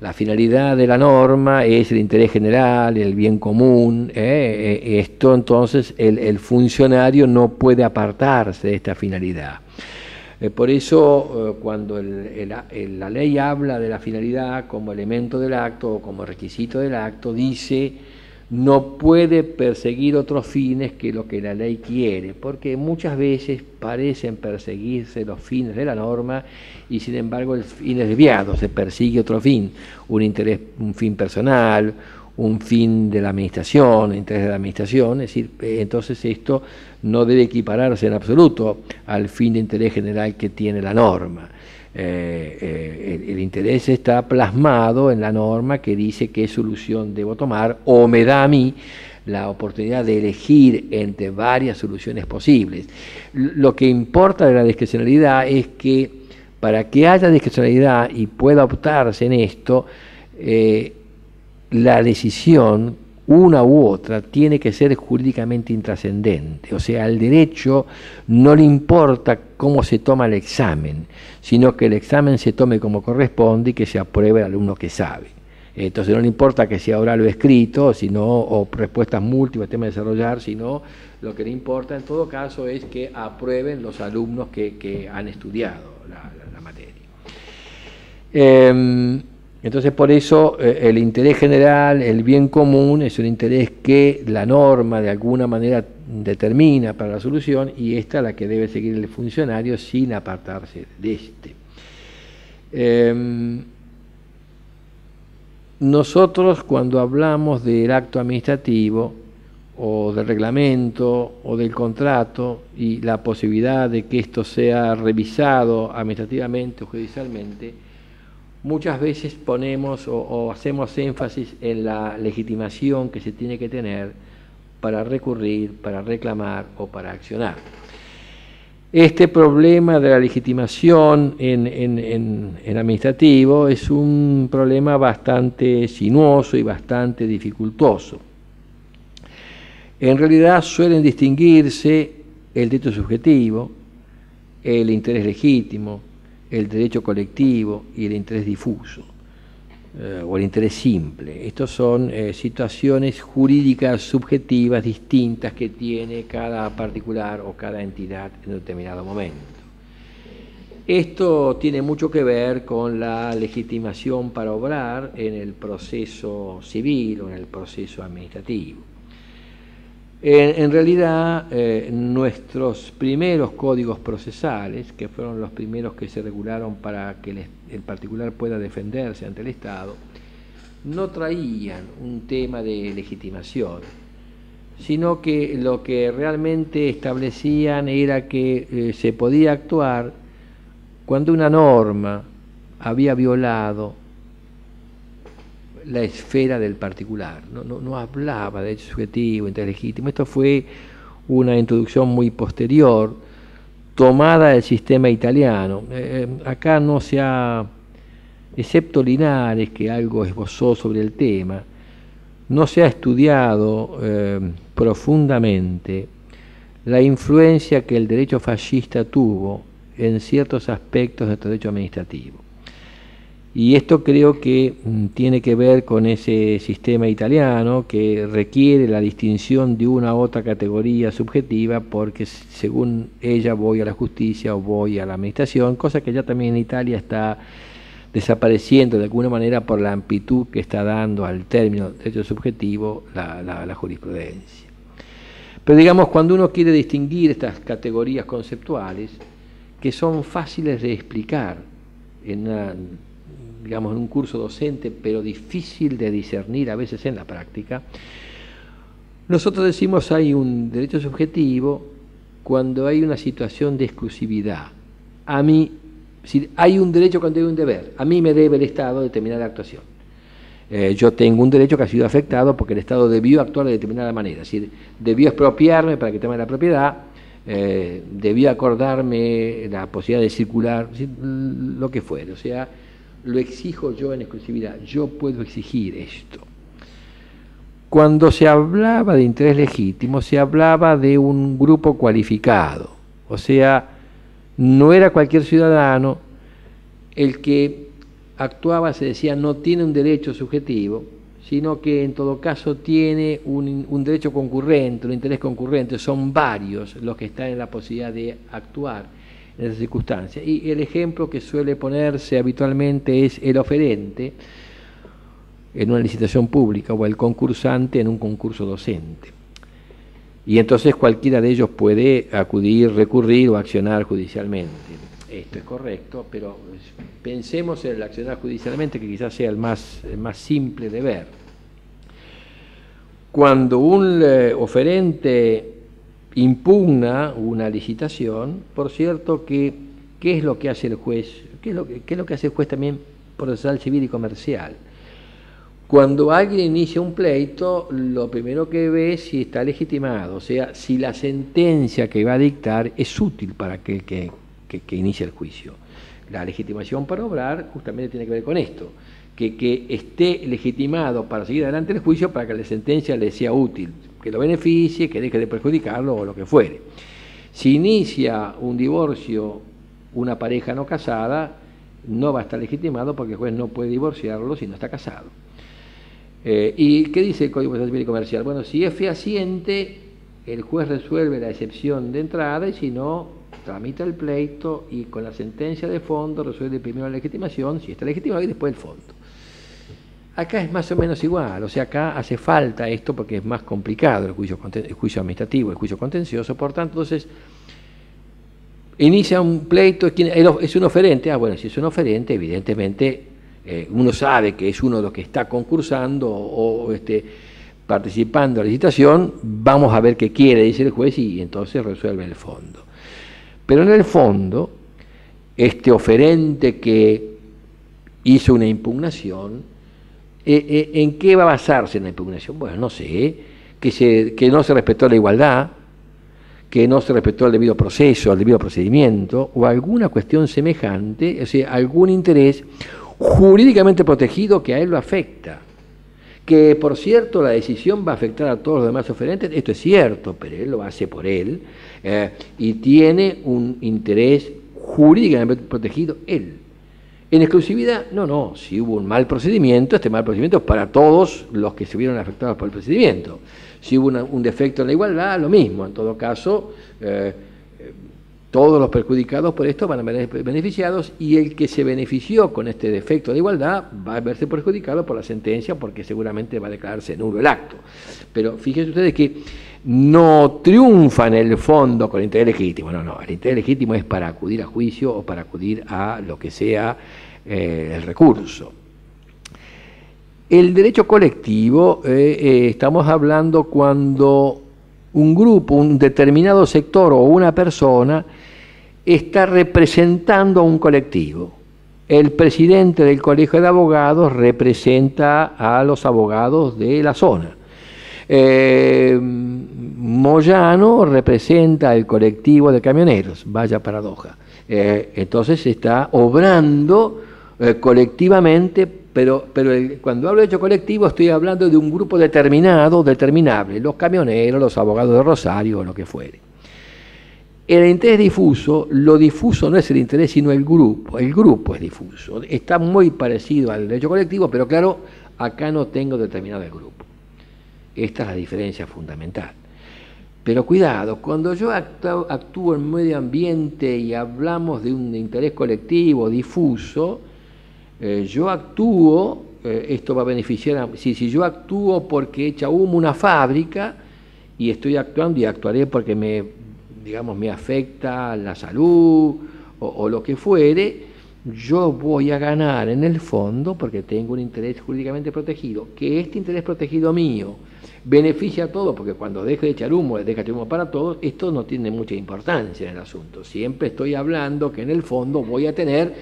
La finalidad de la norma es el interés general, el bien común. Esto entonces el funcionario no puede apartarse de esta finalidad. Por eso cuando la ley habla de la finalidad como elemento del acto o como requisito del acto, dice no puede perseguir otros fines que lo que la ley quiere, porque muchas veces parecen perseguirse los fines de la norma y sin embargo el fin es desviado, se persigue otro fin, un fin personal, un fin de la administración, un interés de la administración, es decir, entonces esto no debe equipararse en absoluto al fin de interés general que tiene la norma. El interés está plasmado en la norma que dice qué solución debo tomar, o me da a mí la oportunidad de elegir entre varias soluciones posibles. Lo que importa de la discrecionalidad es que para que haya discrecionalidad y pueda optarse en esto, la decisión una u otra, tiene que ser jurídicamente intrascendente. O sea, al derecho no le importa cómo se toma el examen, sino que el examen se tome como corresponde y que se apruebe al alumno que sabe. Entonces no le importa que sea oral o escrito, o respuestas múltiples, temas de desarrollar, sino lo que le importa en todo caso es que aprueben los alumnos que han estudiado la materia. Entonces, por eso el interés general, el bien común, es un interés que la norma de alguna manera determina para la solución, y esta es la que debe seguir el funcionario sin apartarse de este. Nosotros, cuando hablamos del acto administrativo o del reglamento o del contrato y la posibilidad de que esto sea revisado administrativamente o judicialmente, muchas veces ponemos o hacemos énfasis en la legitimación que se tiene que tener para recurrir, para reclamar o para accionar. Este problema de la legitimación en administrativo es un problema bastante sinuoso y bastante dificultoso. En realidad suelen distinguirse el derecho subjetivo, el interés legítimo, el derecho colectivo y el interés difuso, o el interés simple. Estos son situaciones jurídicas subjetivas distintas que tiene cada particular o cada entidad en un determinado momento. Esto tiene mucho que ver con la legitimación para obrar en el proceso civil o en el proceso administrativo. En realidad, nuestros primeros códigos procesales, que fueron los primeros que se regularon para que el particular pueda defenderse ante el Estado, no traían un tema de legitimación, sino que lo que realmente establecían era que se podía actuar cuando una norma había violado la esfera del particular, no hablaba de derecho subjetivo, interés legítimo. Esto fue una introducción muy posterior, tomada del sistema italiano. Acá no se ha, excepto Linares, que algo esbozó sobre el tema, no se ha estudiado profundamente la influencia que el derecho fascista tuvo en ciertos aspectos del derecho administrativo. Y esto creo que tiene que ver con ese sistema italiano que requiere la distinción de una u otra categoría subjetiva, porque según ella voy a la justicia o voy a la administración, cosa que ya también en Italia está desapareciendo de alguna manera por la amplitud que está dando al término derecho subjetivo la jurisprudencia. Pero digamos, cuando uno quiere distinguir estas categorías conceptuales, que son fáciles de explicar en un curso docente, pero difícil de discernir a veces en la práctica, nosotros decimos hay un derecho subjetivo cuando hay una situación de exclusividad. A mí, si hay un derecho cuando hay un deber, a mí me debe el Estado determinada actuación. Yo tengo un derecho que ha sido afectado porque el Estado debió actuar de determinada manera, es decir, debió expropiarme para que tome la propiedad, debió acordarme la posibilidad de circular, lo que fuera, o sea, lo exijo yo en exclusividad, yo puedo exigir esto. Cuando se hablaba de interés legítimo, se hablaba de un grupo cualificado, o sea, no era cualquier ciudadano el que actuaba, se decía, no tiene un derecho subjetivo, sino que en todo caso tiene un derecho concurrente, un interés concurrente, son varios los que están en la posibilidad de actuar en esas circunstancias. Y el ejemplo que suele ponerse habitualmente es el oferente en una licitación pública o el concursante en un concurso docente. Y entonces cualquiera de ellos puede acudir, recurrir o accionar judicialmente. Esto es correcto, pero pensemos en el accionar judicialmente, que quizás sea el más simple de ver. Cuando un oferente impugna una licitación, por cierto, ¿qué es lo que hace el juez? ¿Qué es lo que hace el juez también procesal, civil y comercial? Cuando alguien inicia un pleito, lo primero que ve es si está legitimado, o sea, si la sentencia que va a dictar es útil para aquel que inicia el juicio. La legitimación para obrar justamente tiene que ver con esto, que esté legitimado para seguir adelante el juicio para que la sentencia le sea útil, que lo beneficie, que deje de perjudicarlo o lo que fuere. Si inicia un divorcio una pareja no casada, no va a estar legitimado porque el juez no puede divorciarlo si no está casado. ¿Y qué dice el Código Procesal Civil y Comercial? Bueno, si es fehaciente, el juez resuelve la excepción de entrada y si no, tramita el pleito y con la sentencia de fondo resuelve primero la legitimación, si está legitimado, y después el fondo. Acá es más o menos igual, o sea, acá hace falta esto porque es más complicado el juicio administrativo, el juicio contencioso, por tanto, entonces, inicia un pleito, es un oferente, bueno, si es un oferente, evidentemente, uno sabe que es uno de los que está concursando o participando en la licitación, vamos a ver qué quiere, dice el juez, y entonces resuelve el fondo. Pero en el fondo, este oferente que hizo una impugnación, ¿en qué va a basarse en la impugnación? Bueno, no sé, que no se respetó la igualdad, que no se respetó el debido proceso, el debido procedimiento, o alguna cuestión semejante, o sea, algún interés jurídicamente protegido que a él lo afecta. Que, por cierto, la decisión va a afectar a todos los demás oferentes, esto es cierto, pero él lo hace por él, y tiene un interés jurídicamente protegido él. En exclusividad, no, si hubo un mal procedimiento, este mal procedimiento es para todos los que se vieron afectados por el procedimiento. Si hubo un defecto en la igualdad, lo mismo, en todo caso, todos los perjudicados por esto van a ver beneficiados y el que se benefició con este defecto de igualdad va a verse perjudicado por la sentencia porque seguramente va a declararse nulo el acto. Pero fíjense ustedes que no triunfa en el fondo con el interés legítimo, no, el interés legítimo es para acudir a juicio o para acudir a lo que sea el recurso. El derecho colectivo, estamos hablando cuando un grupo, un determinado sector o una persona está representando a un colectivo. El presidente del Colegio de Abogados representa a los abogados de la zona. Moyano representa el colectivo de camioneros, vaya paradoja. Entonces está obrando colectivamente, pero cuando hablo de hecho colectivo estoy hablando de un grupo determinado, determinable, los camioneros, los abogados de Rosario o lo que fuere. El interés difuso, lo difuso no es el interés sino el grupo es difuso, está muy parecido al derecho colectivo, pero claro, acá no tengo determinado el grupo. Esta es la diferencia fundamental. Pero cuidado, cuando yo actúo en medio ambiente y hablamos de un interés colectivo difuso, yo actúo, esto va a beneficiar, si yo actúo porque echa humo una fábrica y estoy actuando y actuaré porque me afecta la salud o lo que fuere, yo voy a ganar en el fondo porque tengo un interés jurídicamente protegido, que este interés protegido mío beneficia a todos, porque cuando deje de echar humo, deja de echar humo para todos, esto no tiene mucha importancia en el asunto. Siempre estoy hablando que en el fondo voy a tener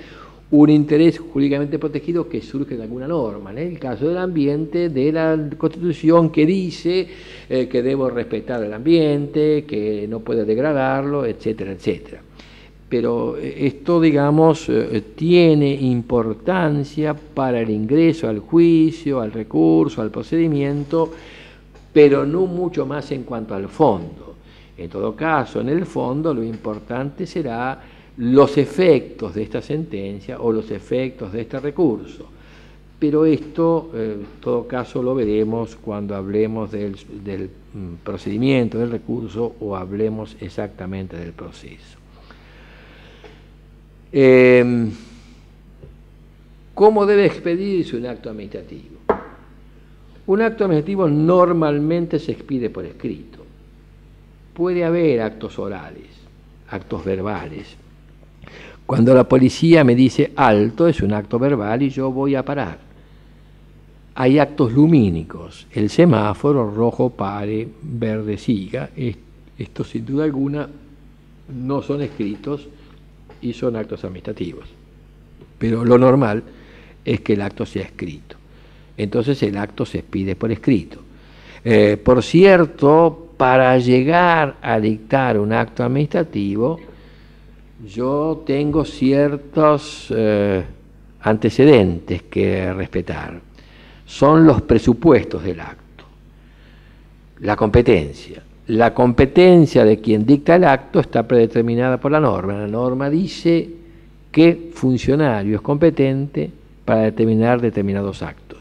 un interés jurídicamente protegido que surge de alguna norma. En el caso del ambiente, de la Constitución que dice que debo respetar el ambiente, que no puedo degradarlo, etcétera, etcétera. Pero esto, digamos, tiene importancia para el ingreso al juicio, al recurso, al procedimiento, pero no mucho más en cuanto al fondo. En todo caso, en el fondo lo importante será los efectos de esta sentencia o los efectos de este recurso. Pero esto, en todo caso, lo veremos cuando hablemos del procedimiento del recurso o hablemos exactamente del proceso. ¿Cómo debe expedirse un acto administrativo? Un acto administrativo normalmente se expide por escrito. Puede haber actos orales, actos verbales. Cuando la policía me dice alto, es un acto verbal y yo voy a parar. Hay actos lumínicos, el semáforo, rojo pare, verde siga. Estos sin duda alguna no son escritos y son actos administrativos. Pero lo normal es que el acto sea escrito. Entonces el acto se expide por escrito. Por cierto, para llegar a dictar un acto administrativo, yo tengo ciertos antecedentes que respetar. Son los presupuestos del acto. La competencia. La competencia de quien dicta el acto está predeterminada por la norma. La norma dice qué funcionario es competente para determinar determinados actos.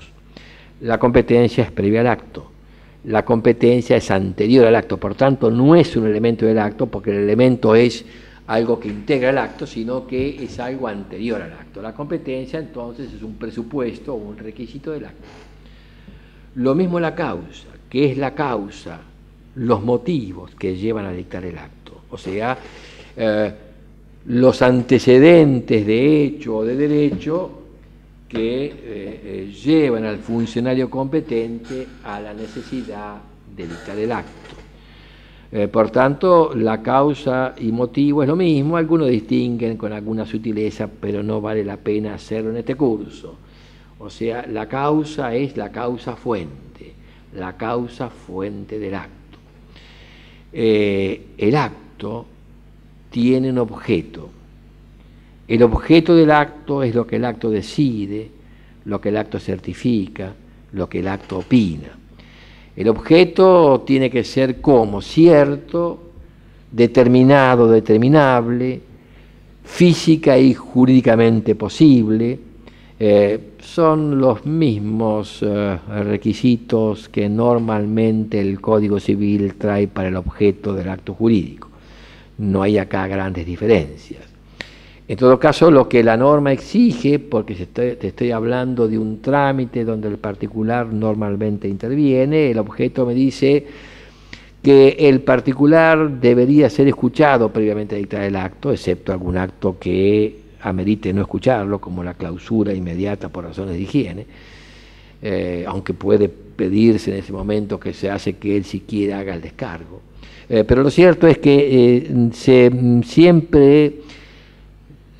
La competencia es previa al acto. La competencia es anterior al acto, por tanto no es un elemento del acto, porque el elemento es algo que integra el acto, sino que es algo anterior al acto. La competencia entonces es un presupuesto o un requisito del acto. Lo mismo la causa, que es la causa, los motivos que llevan a dictar el acto, o sea, los antecedentes de hecho o de derecho que llevan al funcionario competente a la necesidad de dictar el acto. Por tanto, la causa y motivo es lo mismo, algunos distinguen con alguna sutileza, pero no vale la pena hacerlo en este curso. O sea, la causa es la causa fuente del acto. El acto tiene un objeto. El objeto del acto es lo que el acto decide, lo que el acto certifica, lo que el acto opina. El objeto tiene que ser como cierto, determinado, determinable, física y jurídicamente posible. Son los mismos requisitos que normalmente el Código Civil trae para el objeto del acto jurídico. No hay acá grandes diferencias. En todo caso, lo que la norma exige, porque te estoy hablando de un trámite donde el particular normalmente interviene, el objeto me dice que el particular debería ser escuchado previamente a dictar el acto, excepto algún acto que amerite no escucharlo, como la clausura inmediata por razones de higiene, aunque puede pedirse en ese momento que se hace que él siquiera haga el descargo. Pero lo cierto es que siempre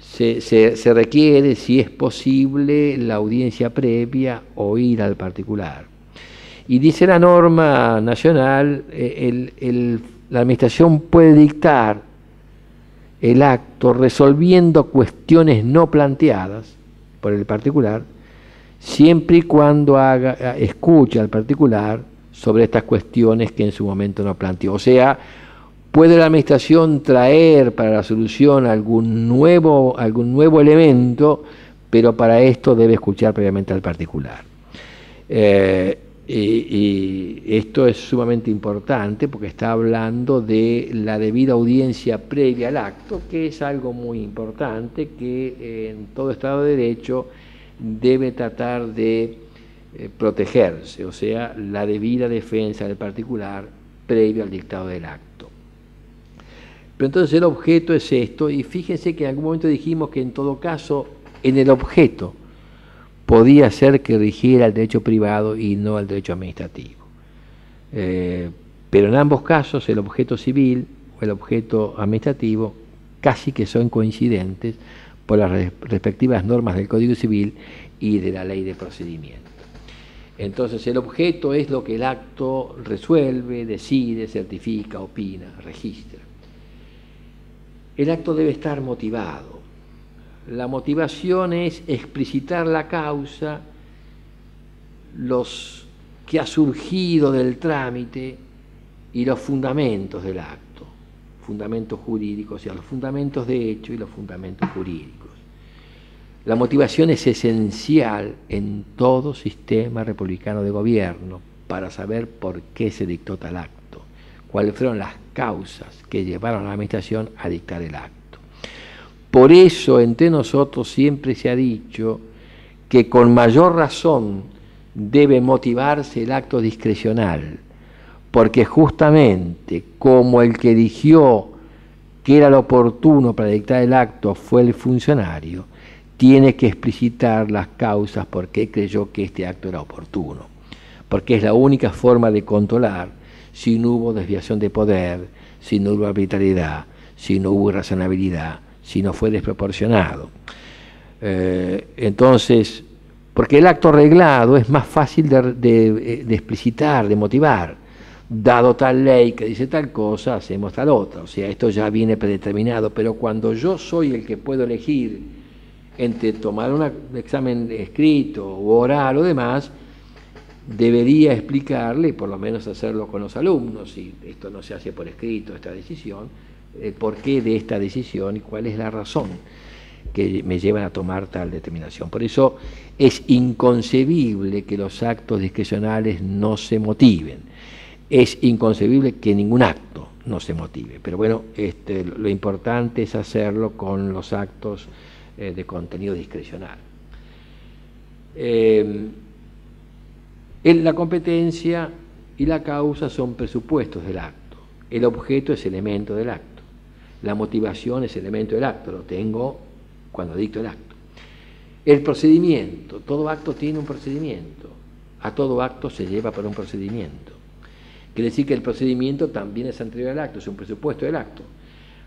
se requiere, si es posible, la audiencia previa o ir al particular. Y dice la norma nacional, la administración puede dictar el acto resolviendo cuestiones no planteadas por el particular, siempre y cuando escuche al particular sobre estas cuestiones que en su momento no planteó. O sea, puede la administración traer para la solución algún nuevo elemento, pero para esto debe escuchar previamente al particular. Y esto es sumamente importante porque está hablando de la debida audiencia previa al acto, que es algo muy importante que en todo Estado de Derecho debe tratar de protegerse, o sea, la debida defensa del particular previo al dictado del acto. Pero entonces el objeto es esto, y fíjense que en algún momento dijimos que en todo caso en el objeto podía ser que rigiera el derecho privado y no el derecho administrativo. Pero en ambos casos el objeto civil o el objeto administrativo casi que son coincidentes por las respectivas normas del Código Civil y de la Ley de Procedimiento. Entonces el objeto es lo que el acto resuelve, decide, certifica, opina, registra. El acto debe estar motivado. La motivación es explicitar la causa, los que ha surgido del trámite y los fundamentos del acto, fundamentos jurídicos, o sea, los fundamentos de hecho y los fundamentos jurídicos. La motivación es esencial en todo sistema republicano de gobierno para saber por qué se dictó tal acto, cuáles fueron las causas que llevaron a la administración a dictar el acto. Por eso entre nosotros siempre se ha dicho que con mayor razón debe motivarse el acto discrecional, porque justamente como el que eligió que era lo oportuno para dictar el acto fue el funcionario, tiene que explicitar las causas por qué creyó que este acto era oportuno, porque es la única forma de controlar si no hubo desviación de poder, si no hubo arbitrariedad, si no hubo razonabilidad, si no fue desproporcionado. Entonces, porque el acto reglado es más fácil de explicitar, de motivar. Dado tal ley que dice tal cosa, hacemos tal otra. O sea, esto ya viene predeterminado, pero cuando yo soy el que puedo elegir entre tomar un examen escrito o oral o demás, debería explicarle, por lo menos hacerlo con los alumnos, si esto no se hace por escrito, esta decisión, el porqué de esta decisión y cuál es la razón que me llevan a tomar tal determinación. Por eso es inconcebible que los actos discrecionales no se motiven. Es inconcebible que ningún acto no se motive. Pero bueno, lo importante es hacerlo con los actos de contenido discrecional. La competencia y la causa son presupuestos del acto. El objeto es elemento del acto. La motivación es elemento del acto. Lo tengo cuando dicto el acto. El procedimiento. Todo acto tiene un procedimiento. A todo acto se lleva por un procedimiento. Quiere decir que el procedimiento también es anterior al acto, es un presupuesto del acto.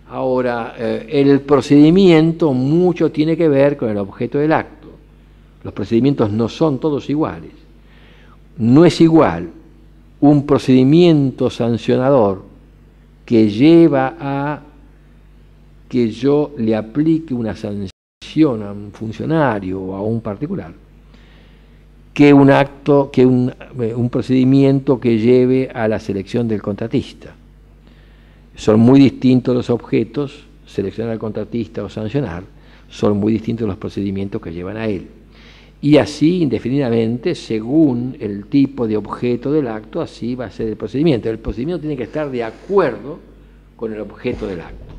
Ahora, el procedimiento mucho tiene que ver con el objeto del acto. Los procedimientos no son todos iguales. No es igual un procedimiento sancionador que lleva a que yo le aplique una sanción a un funcionario o a un particular, que un acto, que un procedimiento que lleve a la selección del contratista. Son muy distintos los objetos, seleccionar al contratista o sancionar, son muy distintos los procedimientos que llevan a él. Y así, indefinidamente, según el tipo de objeto del acto, así va a ser el procedimiento. El procedimiento tiene que estar de acuerdo con el objeto del acto,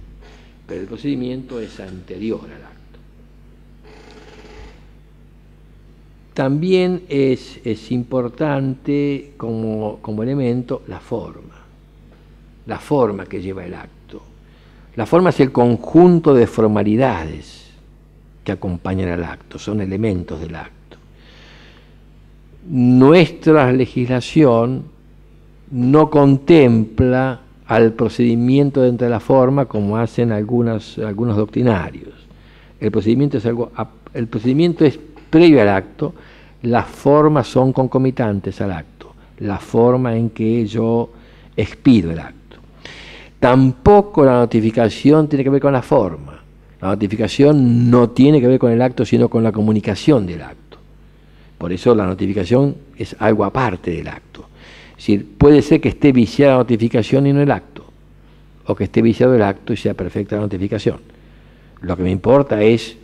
pero el procedimiento es anterior al acto. También es importante como elemento la forma que lleva el acto. La forma es el conjunto de formalidades que acompañan al acto, son elementos del acto. Nuestra legislación no contempla al procedimiento dentro de la forma como hacen algunos doctrinarios. El procedimiento es previo al acto, las formas son concomitantes al acto, la forma en que yo expido el acto. Tampoco la notificación tiene que ver con la forma. La notificación no tiene que ver con el acto, sino con la comunicación del acto. Por eso la notificación es algo aparte del acto. Es decir, puede ser que esté viciada la notificación y no el acto, o que esté viciado el acto y sea perfecta la notificación. Lo que me importa es,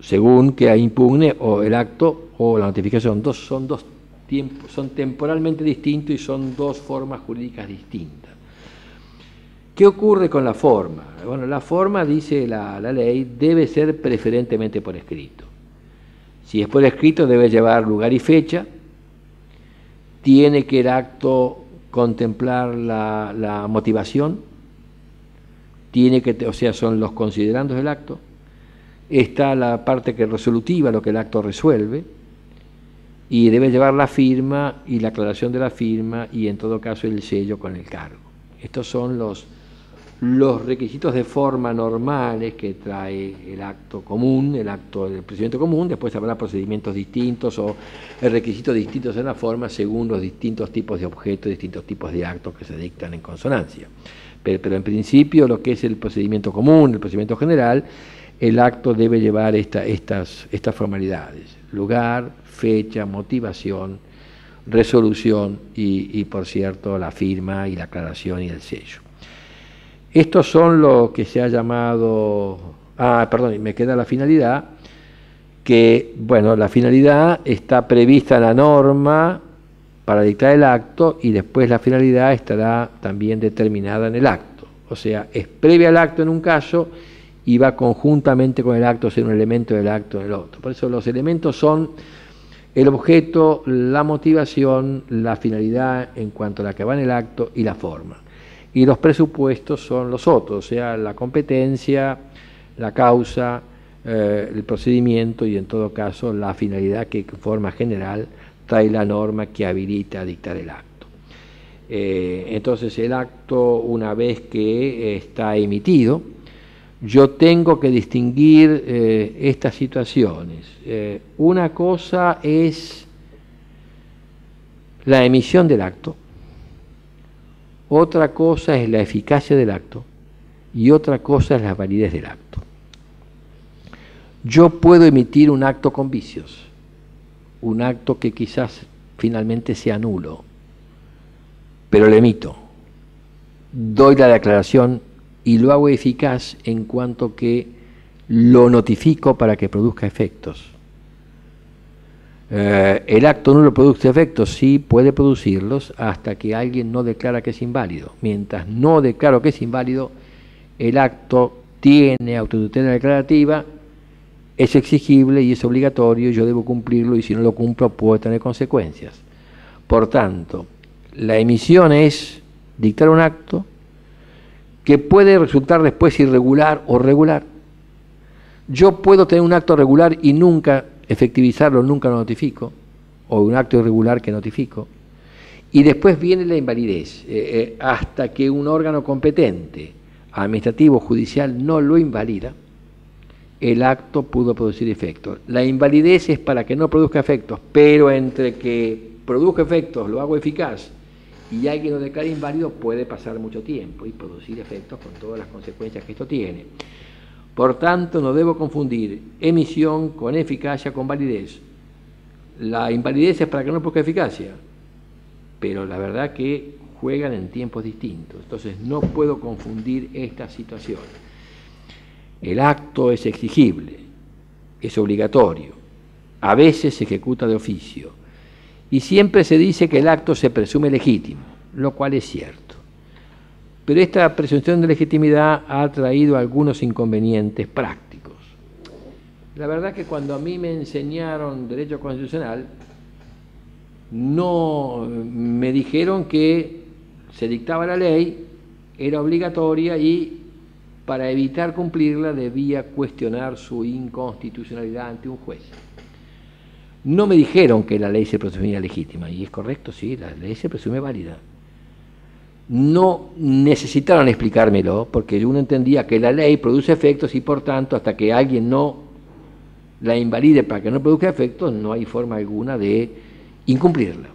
según que impugne o el acto o la notificación, son temporalmente distintos y son dos formas jurídicas distintas. ¿Qué ocurre con la forma? Bueno, la forma, dice la ley, debe ser preferentemente por escrito. Si es por escrito, debe llevar lugar y fecha, tiene que el acto contemplar la motivación, o sea, son los considerandos del acto, está la parte que es resolutiva, lo que el acto resuelve, y debe llevar la firma y la aclaración de la firma y en todo caso el sello con el cargo. Estos son los requisitos de forma normales que trae el acto común, el acto del procedimiento común. Después habrá procedimientos distintos o requisitos distintos en la forma según los distintos tipos de objetos, distintos tipos de actos que se dictan en consonancia. Pero en principio lo que es el procedimiento común, el procedimiento general, el acto debe llevar estas formalidades: lugar, fecha, motivación, resolución y por cierto la firma y la aclaración y el sello. Estos son lo que se ha llamado, me queda la finalidad, que, bueno, la finalidad está prevista en la norma para dictar el acto y después la finalidad estará también determinada en el acto. O sea, es previa al acto en un caso y va conjuntamente con el acto, ser un elemento del acto en el otro. Por eso los elementos son el objeto, la motivación, la finalidad en cuanto a la que va en el acto y la forma. Y los presupuestos son los otros, o sea, la competencia, la causa, el procedimiento y en todo caso la finalidad que en forma general trae la norma que habilita a dictar el acto. Entonces el acto, una vez que está emitido, yo tengo que distinguir estas situaciones. Una cosa es la emisión del acto, otra cosa es la eficacia del acto y otra cosa es la validez del acto. Yo puedo emitir un acto con vicios, un acto que quizás finalmente sea nulo, pero lo emito, doy la declaración y lo hago eficaz en cuanto que lo notifico para que produzca efectos. El acto nulo produce efectos, sí, puede producirlos hasta que alguien no declara que es inválido. Mientras no declaro que es inválido, el acto tiene autotutela declarativa, es exigible y es obligatorio, yo debo cumplirlo y si no lo cumplo puede tener consecuencias. Por tanto, la emisión es dictar un acto que puede resultar después irregular o regular. Yo puedo tener un acto regular y nunca efectivizarlo, nunca lo notifico, o un acto irregular que notifico, y después viene la invalidez, hasta que un órgano competente, administrativo o judicial, no lo invalida, el acto pudo producir efectos. La invalidez es para que no produzca efectos, pero entre que produzca efectos, lo hago eficaz, y alguien lo declara inválido, puede pasar mucho tiempo y producir efectos con todas las consecuencias que esto tiene. Por tanto, no debo confundir emisión con eficacia con validez. La invalidez es para que no produzca eficacia, pero la verdad que juegan en tiempos distintos. Entonces, no puedo confundir esta situación. El acto es exigible, es obligatorio, a veces se ejecuta de oficio, y siempre se dice que el acto se presume legítimo, lo cual es cierto. Pero esta presunción de legitimidad ha traído algunos inconvenientes prácticos. La verdad que cuando a mí me enseñaron Derecho Constitucional, no me dijeron que se dictaba la ley, era obligatoria y para evitar cumplirla debía cuestionar su inconstitucionalidad ante un juez. No me dijeron que la ley se presumía legítima, y es correcto, sí, la ley se presume válida. No necesitaron explicármelo, porque uno entendía que la ley produce efectos y por tanto, hasta que alguien no la invalide para que no produzca efectos, no hay forma alguna de incumplirla.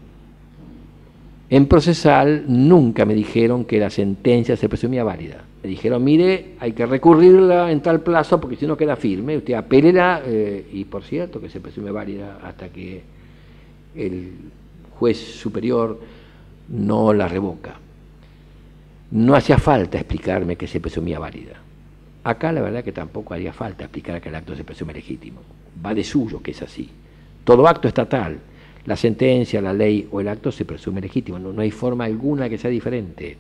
En procesal nunca me dijeron que la sentencia se presumía válida. Me dijeron, mire, hay que recurrirla en tal plazo porque si no queda firme, usted apélela, y por cierto que se presume válida hasta que el juez superior no la revoca. No hacía falta explicarme que se presumía válida. Acá la verdad que tampoco haría falta explicar que el acto se presume legítimo. Va de suyo que es así. Todo acto estatal, la sentencia, la ley o el acto se presume legítimo. No hay forma alguna que sea diferente.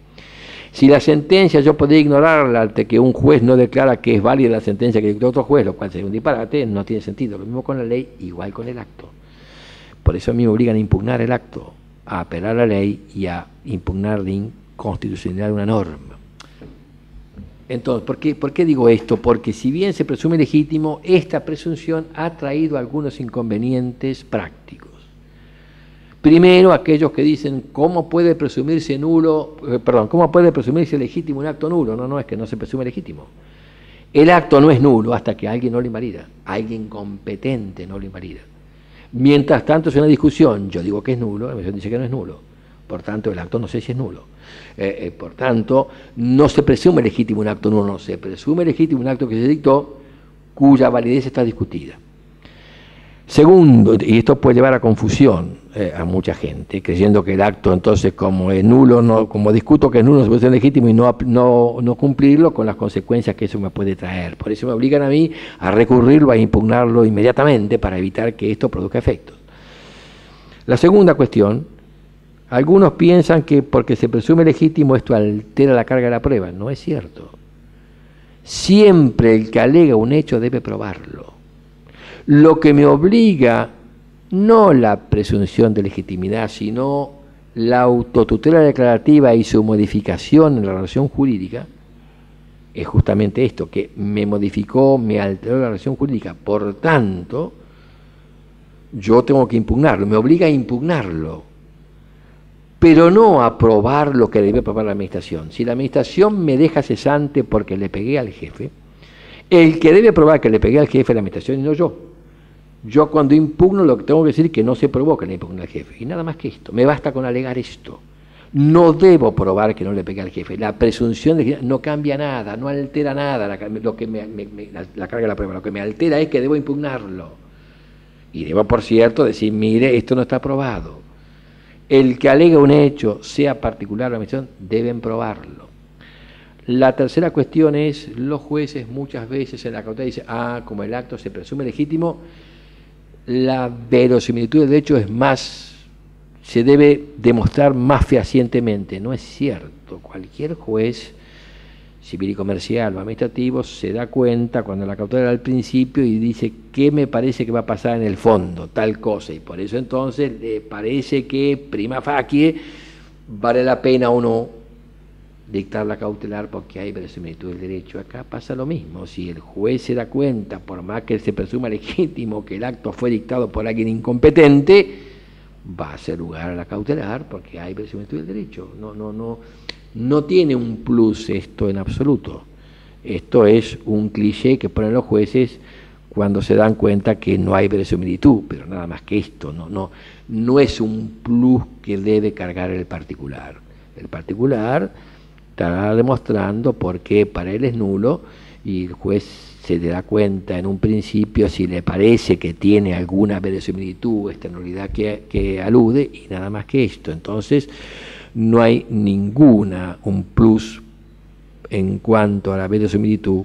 Si la sentencia yo podría ignorarla ante que un juez no declara que es válida la sentencia que dictó otro juez, lo cual sería un disparate, no tiene sentido. Lo mismo con la ley, igual con el acto. Por eso a mí me obligan a impugnar el acto, a apelar a la ley y a impugnar la inconstitucionalidad de una norma. Entonces, ¿por qué digo esto? Porque si bien se presume legítimo, esta presunción ha traído algunos inconvenientes prácticos. Primero, aquellos que dicen, ¿cómo puede presumirse cómo puede presumirse legítimo un acto nulo? No, es que no se presume legítimo. El acto no es nulo hasta que alguien no lo invalida, alguien competente no lo invalida. Mientras tanto es una discusión, yo digo que es nulo, la comisión dice que no es nulo, por tanto el acto no sé si es nulo. Por tanto, no se presume legítimo un acto nulo, no se presume legítimo un acto que se dictó cuya validez está discutida. Segundo, y esto puede llevar a confusión a mucha gente, creyendo que el acto entonces como es nulo, como discuto que es nulo, no se puede ser legítimo y no cumplirlo con las consecuencias que eso me puede traer. Por eso me obligan a mí a recurrirlo, a impugnarlo inmediatamente para evitar que esto produzca efectos. La segunda cuestión, algunos piensan que porque se presume legítimo esto altera la carga de la prueba. No es cierto. Siempre el que alega un hecho debe probarlo. Lo que me obliga, no la presunción de legitimidad, sino la autotutela declarativa y su modificación en la relación jurídica, es justamente esto, que me modificó, me alteró la relación jurídica. Por tanto, yo tengo que impugnarlo, me obliga a impugnarlo, pero no a probar lo que debe probar la administración. Si la administración me deja cesante porque le pegué al jefe, el que debe probar que le pegué al jefe es la administración y no yo. Yo cuando impugno lo que tengo que decir es que no se provoca la impugnación al jefe. Y nada más que esto. Me basta con alegar esto. No debo probar que no le pegué al jefe. La presunción de que no cambia nada, no altera nada la carga de la prueba. Lo que me altera es que debo impugnarlo. Y debo, por cierto, decir, mire, esto no está probado. El que alega un hecho, sea particular o omisión, deben probarlo. La tercera cuestión es, los jueces muchas veces en la cautela dicen, como el acto se presume legítimo, la verosimilitud del hecho es más, se debe demostrar más fehacientemente. No es cierto. Cualquier juez civil y comercial o administrativo se da cuenta cuando la cautela era al principio y dice qué me parece que va a pasar en el fondo, tal cosa, y por eso entonces le parece que prima facie vale la pena o no dictar la cautelar porque hay verosimilitud del derecho. Acá pasa lo mismo. Si el juez se da cuenta, por más que se presuma legítimo, que el acto fue dictado por alguien incompetente, va a hacer lugar a la cautelar porque hay verosimilitud del derecho. No tiene un plus esto en absoluto. Esto es un cliché que ponen los jueces cuando se dan cuenta que no hay verosimilitud, pero nada más que esto. No es un plus que debe cargar el particular. El particular estará demostrando por qué para él es nulo y el juez se da cuenta en un principio si le parece que tiene alguna verosimilitud, externalidad que alude, y nada más que esto. Entonces no hay un plus en cuanto a la verosimilitud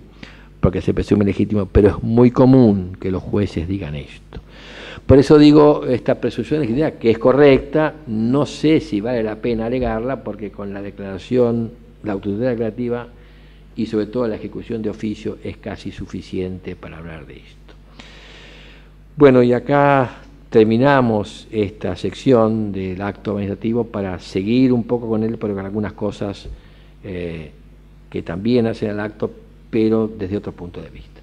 porque se presume legítimo, pero es muy común que los jueces digan esto. Por eso digo, esta presunción de legitimidad, que es correcta, no sé si vale la pena alegarla, porque con la declaración, la autoridad declarativa y sobre todo la ejecución de oficio es casi suficiente para hablar de esto. Bueno, y acá terminamos esta sección del acto administrativo para seguir un poco con él, pero con algunas cosas que también hacen el acto, pero desde otro punto de vista.